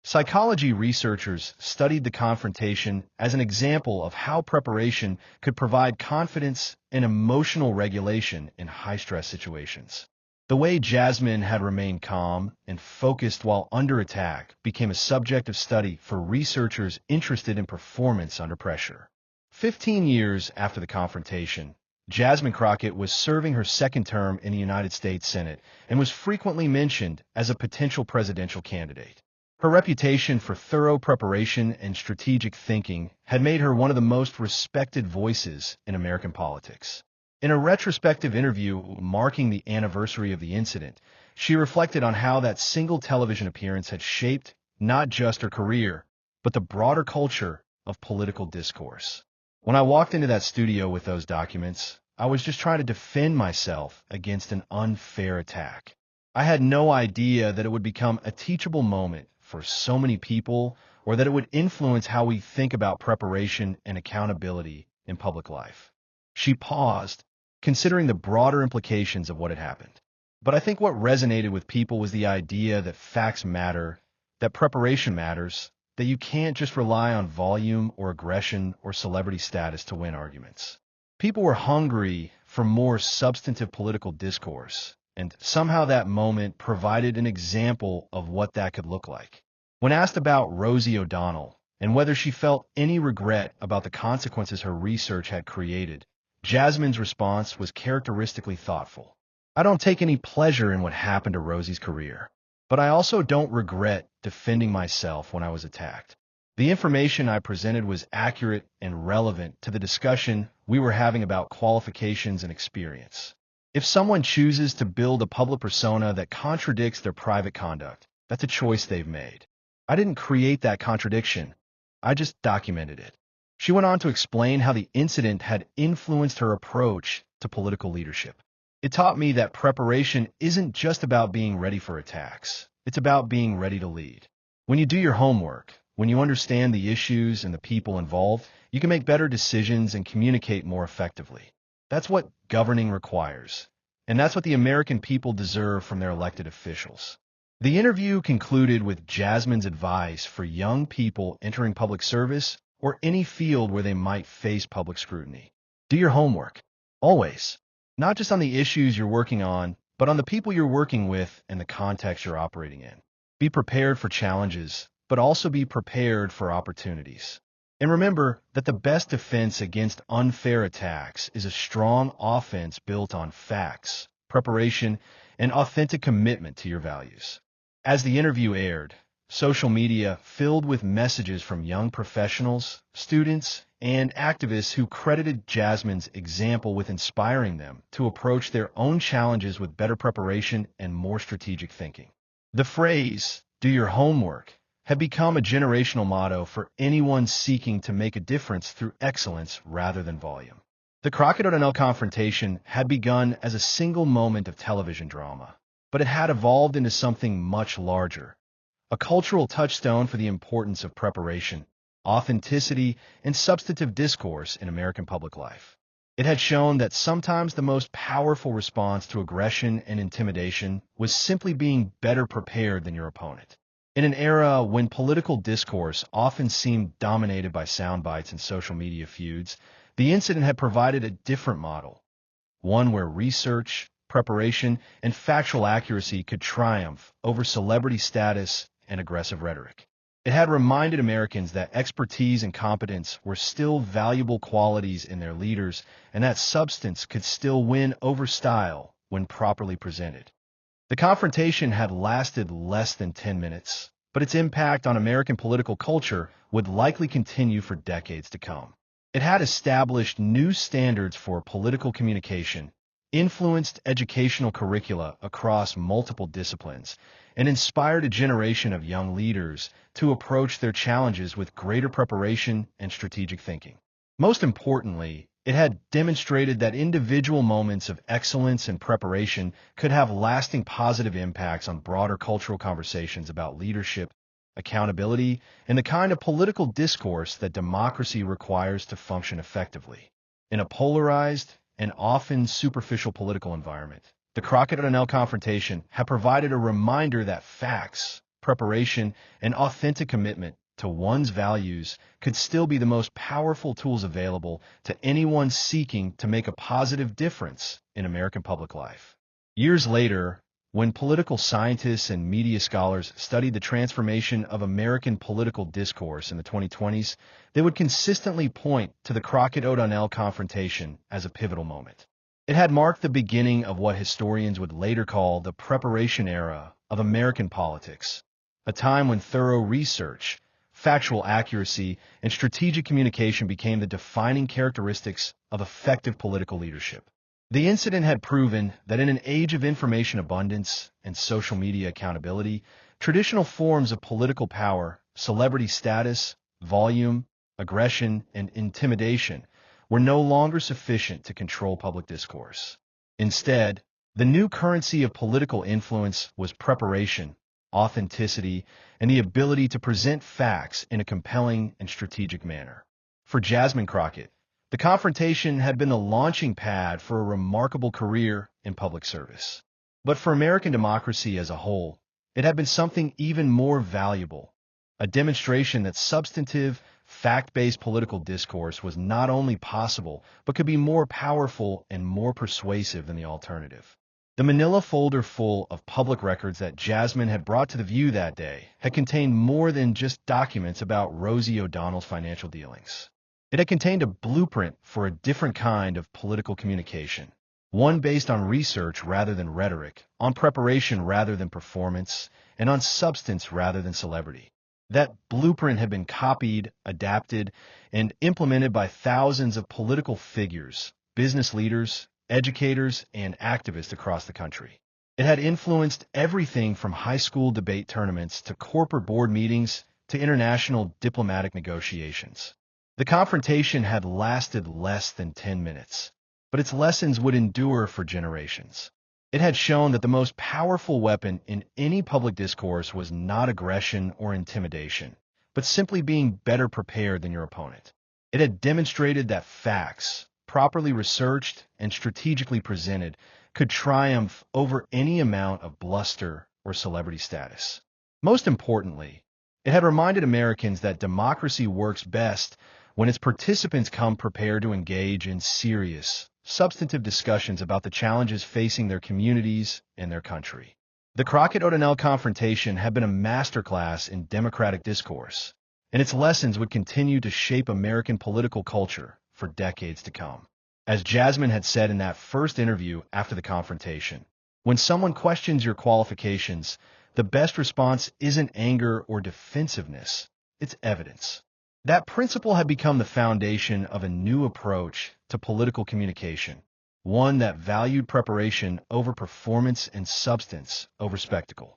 Psychology researchers studied the confrontation as an example of how preparation could provide confidence and emotional regulation in high-stress situations. The way Jasmine had remained calm and focused while under attack became a subject of study for researchers interested in performance under pressure. 15 years after the confrontation, Jasmine Crockett was serving her second term in the United States Senate and was frequently mentioned as a potential presidential candidate. Her reputation for thorough preparation and strategic thinking had made her one of the most respected voices in American politics. In a retrospective interview marking the anniversary of the incident, she reflected on how that single television appearance had shaped not just her career, but the broader culture of political discourse. When I walked into that studio with those documents, I was just trying to defend myself against an unfair attack. I had no idea that it would become a teachable moment for so many people, or that it would influence how we think about preparation and accountability in public life. She paused, considering the broader implications of what had happened. But I think what resonated with people was the idea that facts matter, that preparation matters, that you can't just rely on volume or aggression or celebrity status to win arguments. People were hungry for more substantive political discourse, and somehow that moment provided an example of what that could look like. When asked about Rosie O'Donnell and whether she felt any regret about the consequences her research had created, Jasmine's response was characteristically thoughtful. I don't take any pleasure in what happened to Rosie's career, but I also don't regret defending myself when I was attacked. The information I presented was accurate and relevant to the discussion we were having about qualifications and experience. If someone chooses to build a public persona that contradicts their private conduct, that's a choice they've made. I didn't create that contradiction. I just documented it. She went on to explain how the incident had influenced her approach to political leadership. It taught me that preparation isn't just about being ready for attacks. It's about being ready to lead. When you do your homework, when you understand the issues and the people involved, you can make better decisions and communicate more effectively. That's what governing requires, and that's what the American people deserve from their elected officials. The interview concluded with Jasmine's advice for young people entering public service or any field where they might face public scrutiny. Do your homework. Always. Not just on the issues you're working on, but on the people you're working with and the context you're operating in. Be prepared for challenges, but also be prepared for opportunities. And remember that the best defense against unfair attacks is a strong offense built on facts, preparation, and authentic commitment to your values. As the interview aired, social media filled with messages from young professionals, students, and activists who credited Jasmine's example with inspiring them to approach their own challenges with better preparation and more strategic thinking. The phrase, "do your homework," had become a generational motto for anyone seeking to make a difference through excellence rather than volume. The Crockett-O'Donnell confrontation had begun as a single moment of television drama, but it had evolved into something much larger, a cultural touchstone for the importance of preparation, authenticity, and substantive discourse in American public life. It had shown that sometimes the most powerful response to aggression and intimidation was simply being better prepared than your opponent. In an era when political discourse often seemed dominated by sound bites and social media feuds, the incident had provided a different model, one where research, preparation, and factual accuracy could triumph over celebrity status and aggressive rhetoric. It had reminded Americans that expertise and competence were still valuable qualities in their leaders, and that substance could still win over style when properly presented. The confrontation had lasted less than 10 minutes, but its impact on American political culture would likely continue for decades to come. It had established new standards for political communication, influenced educational curricula across multiple disciplines, and inspired a generation of young leaders to approach their challenges with greater preparation and strategic thinking. Most importantly, it had demonstrated that individual moments of excellence and preparation could have lasting positive impacts on broader cultural conversations about leadership, accountability, and the kind of political discourse that democracy requires to function effectively. In a polarized and often superficial political environment, the Crockett-O'Donnell confrontation had provided a reminder that facts, preparation, and authentic commitment to one's values could still be the most powerful tools available to anyone seeking to make a positive difference in American public life. Years later, when political scientists and media scholars studied the transformation of American political discourse in the 2020s, they would consistently point to the Crockett-O'Donnell confrontation as a pivotal moment. It had marked the beginning of what historians would later call the preparation era of American politics, a time when thorough research, factual accuracy, and strategic communication became the defining characteristics of effective political leadership. The incident had proven that in an age of information abundance and social media accountability, traditional forms of political power, celebrity status, volume, aggression, and intimidation were no longer sufficient to control public discourse. Instead, The new currency of political influence was preparation, authenticity, and the ability to present facts in a compelling and strategic manner. For Jasmine Crockett, the confrontation had been the launching pad for a remarkable career in public service. But for American democracy as a whole, it had been something even more valuable, a demonstration that substantive, fact-based political discourse was not only possible, but could be more powerful and more persuasive than the alternative. The manila folder full of public records that Jasmine had brought to the View that day had contained more than just documents about Rosie O'Donnell's financial dealings. It had contained a blueprint for a different kind of political communication, one based on research rather than rhetoric, on preparation rather than performance, and on substance rather than celebrity. That blueprint had been copied, adapted, and implemented by thousands of political figures, business leaders, educators, and activists across the country. It had influenced everything from high school debate tournaments to corporate board meetings to international diplomatic negotiations. The confrontation had lasted less than 10 minutes, but its lessons would endure for generations. It had shown that the most powerful weapon in any public discourse was not aggression or intimidation, but simply being better prepared than your opponent. It had demonstrated that facts, properly researched and strategically presented, could triumph over any amount of bluster or celebrity status. Most importantly, it had reminded Americans that democracy works best when its participants come prepared to engage in serious, substantive discussions about the challenges facing their communities and their country. The Crockett-O'Donnell confrontation had been a masterclass in democratic discourse, and its lessons would continue to shape American political culture for decades to come. As Jasmine had said in that first interview after the confrontation, when someone questions your qualifications, the best response isn't anger or defensiveness, it's evidence. That principle had become the foundation of a new approach to political communication, one that valued preparation over performance and substance over spectacle.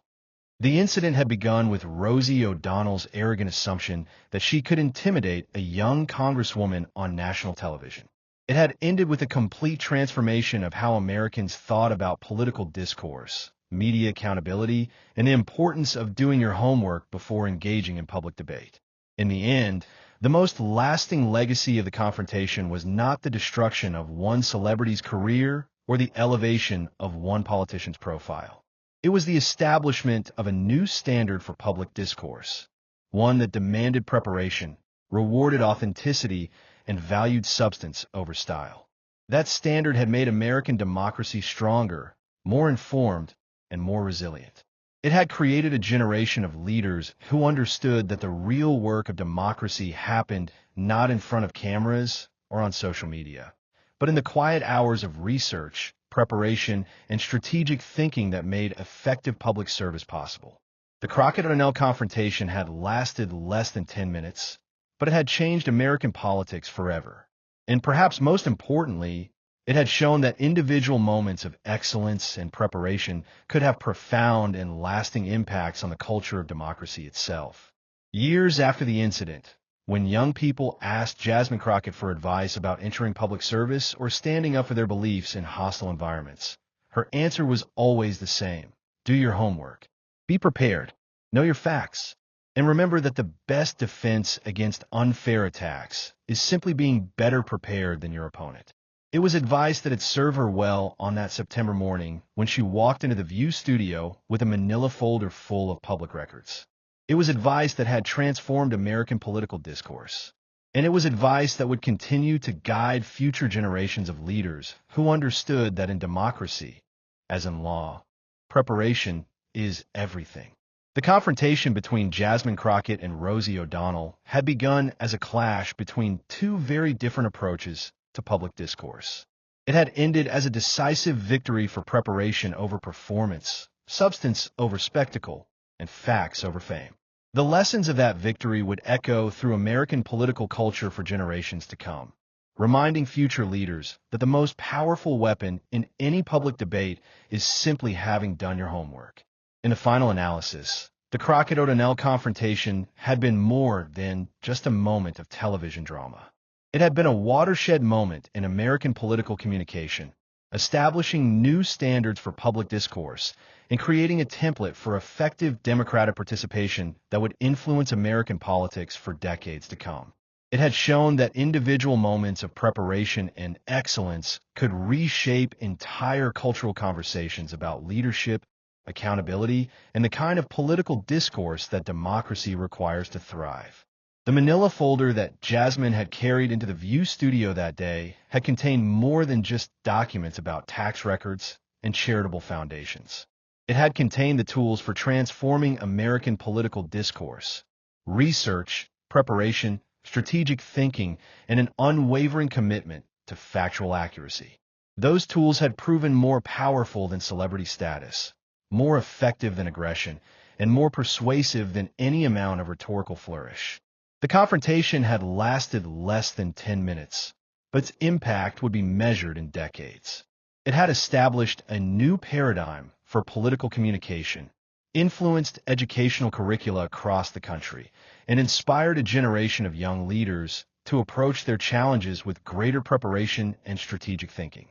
The incident had begun with Rosie O'Donnell's arrogant assumption that she could intimidate a young congresswoman on national television. It had ended with a complete transformation of how Americans thought about political discourse, media accountability, and the importance of doing your homework before engaging in public debate. In the end, the most lasting legacy of the confrontation was not the destruction of one celebrity's career or the elevation of one politician's profile. It was the establishment of a new standard for public discourse, one that demanded preparation, rewarded authenticity, and valued substance over style. That standard had made American democracy stronger, more informed, and more resilient. It had created a generation of leaders who understood that the real work of democracy happened not in front of cameras or on social media, but in the quiet hours of research, preparation, and strategic thinking that made effective public service possible. The Crockett-O'Donnell confrontation had lasted less than 10 minutes, but it had changed American politics forever. And perhaps most importantly, it had shown that individual moments of excellence and preparation could have profound and lasting impacts on the culture of democracy itself. Years after the incident, when young people asked Jasmine Crockett for advice about entering public service or standing up for their beliefs in hostile environments, her answer was always the same: do your homework, be prepared, know your facts, and remember that the best defense against unfair attacks is simply being better prepared than your opponent. It was advice that had served her well on that September morning when she walked into the View studio with a manila folder full of public records. It was advice that had transformed American political discourse. And it was advice that would continue to guide future generations of leaders who understood that in democracy, as in law, preparation is everything. The confrontation between Jasmine Crockett and Rosie O'Donnell had begun as a clash between two very different approaches to public discourse. It had ended as a decisive victory for preparation over performance, substance over spectacle, and facts over fame. The lessons of that victory would echo through American political culture for generations to come, reminding future leaders that the most powerful weapon in any public debate is simply having done your homework. In the final analysis, the Crockett-O'Donnell confrontation had been more than just a moment of television drama. It had been a watershed moment in American political communication, establishing new standards for public discourse and creating a template for effective democratic participation that would influence American politics for decades to come. It had shown that individual moments of preparation and excellence could reshape entire cultural conversations about leadership, accountability, and the kind of political discourse that democracy requires to thrive. The manila folder that Jasmine had carried into the View studio that day had contained more than just documents about tax records and charitable foundations. It had contained the tools for transforming American political discourse, research, preparation, strategic thinking, and an unwavering commitment to factual accuracy. Those tools had proven more powerful than celebrity status, more effective than aggression, and more persuasive than any amount of rhetorical flourish. The confrontation had lasted less than 10 minutes, but its impact would be measured in decades. It had established a new paradigm for political communication, influenced educational curricula across the country, and inspired a generation of young leaders to approach their challenges with greater preparation and strategic thinking.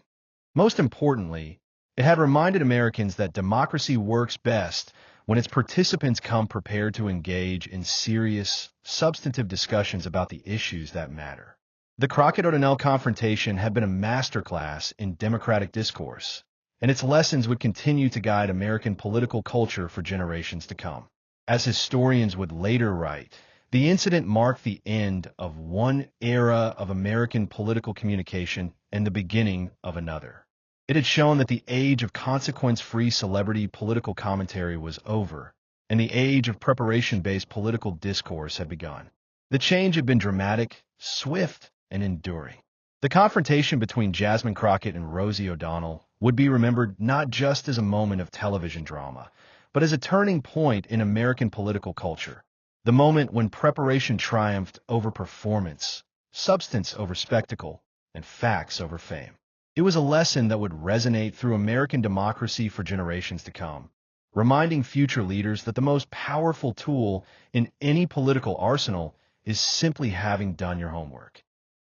Most importantly, it had reminded Americans that democracy works best when its participants come prepared to engage in serious, substantive discussions about the issues that matter. The Crockett-O'Donnell confrontation had been a masterclass in democratic discourse, and its lessons would continue to guide American political culture for generations to come. As historians would later write, the incident marked the end of one era of American political communication and the beginning of another. It had shown that the age of consequence-free celebrity political commentary was over, and the age of preparation-based political discourse had begun. The change had been dramatic, swift, and enduring. The confrontation between Jasmine Crockett and Rosie O'Donnell would be remembered not just as a moment of television drama, but as a turning point in American political culture. The moment when preparation triumphed over performance, substance over spectacle, and facts over fame. It was a lesson that would resonate through American democracy for generations to come, reminding future leaders that the most powerful tool in any political arsenal is simply having done your homework.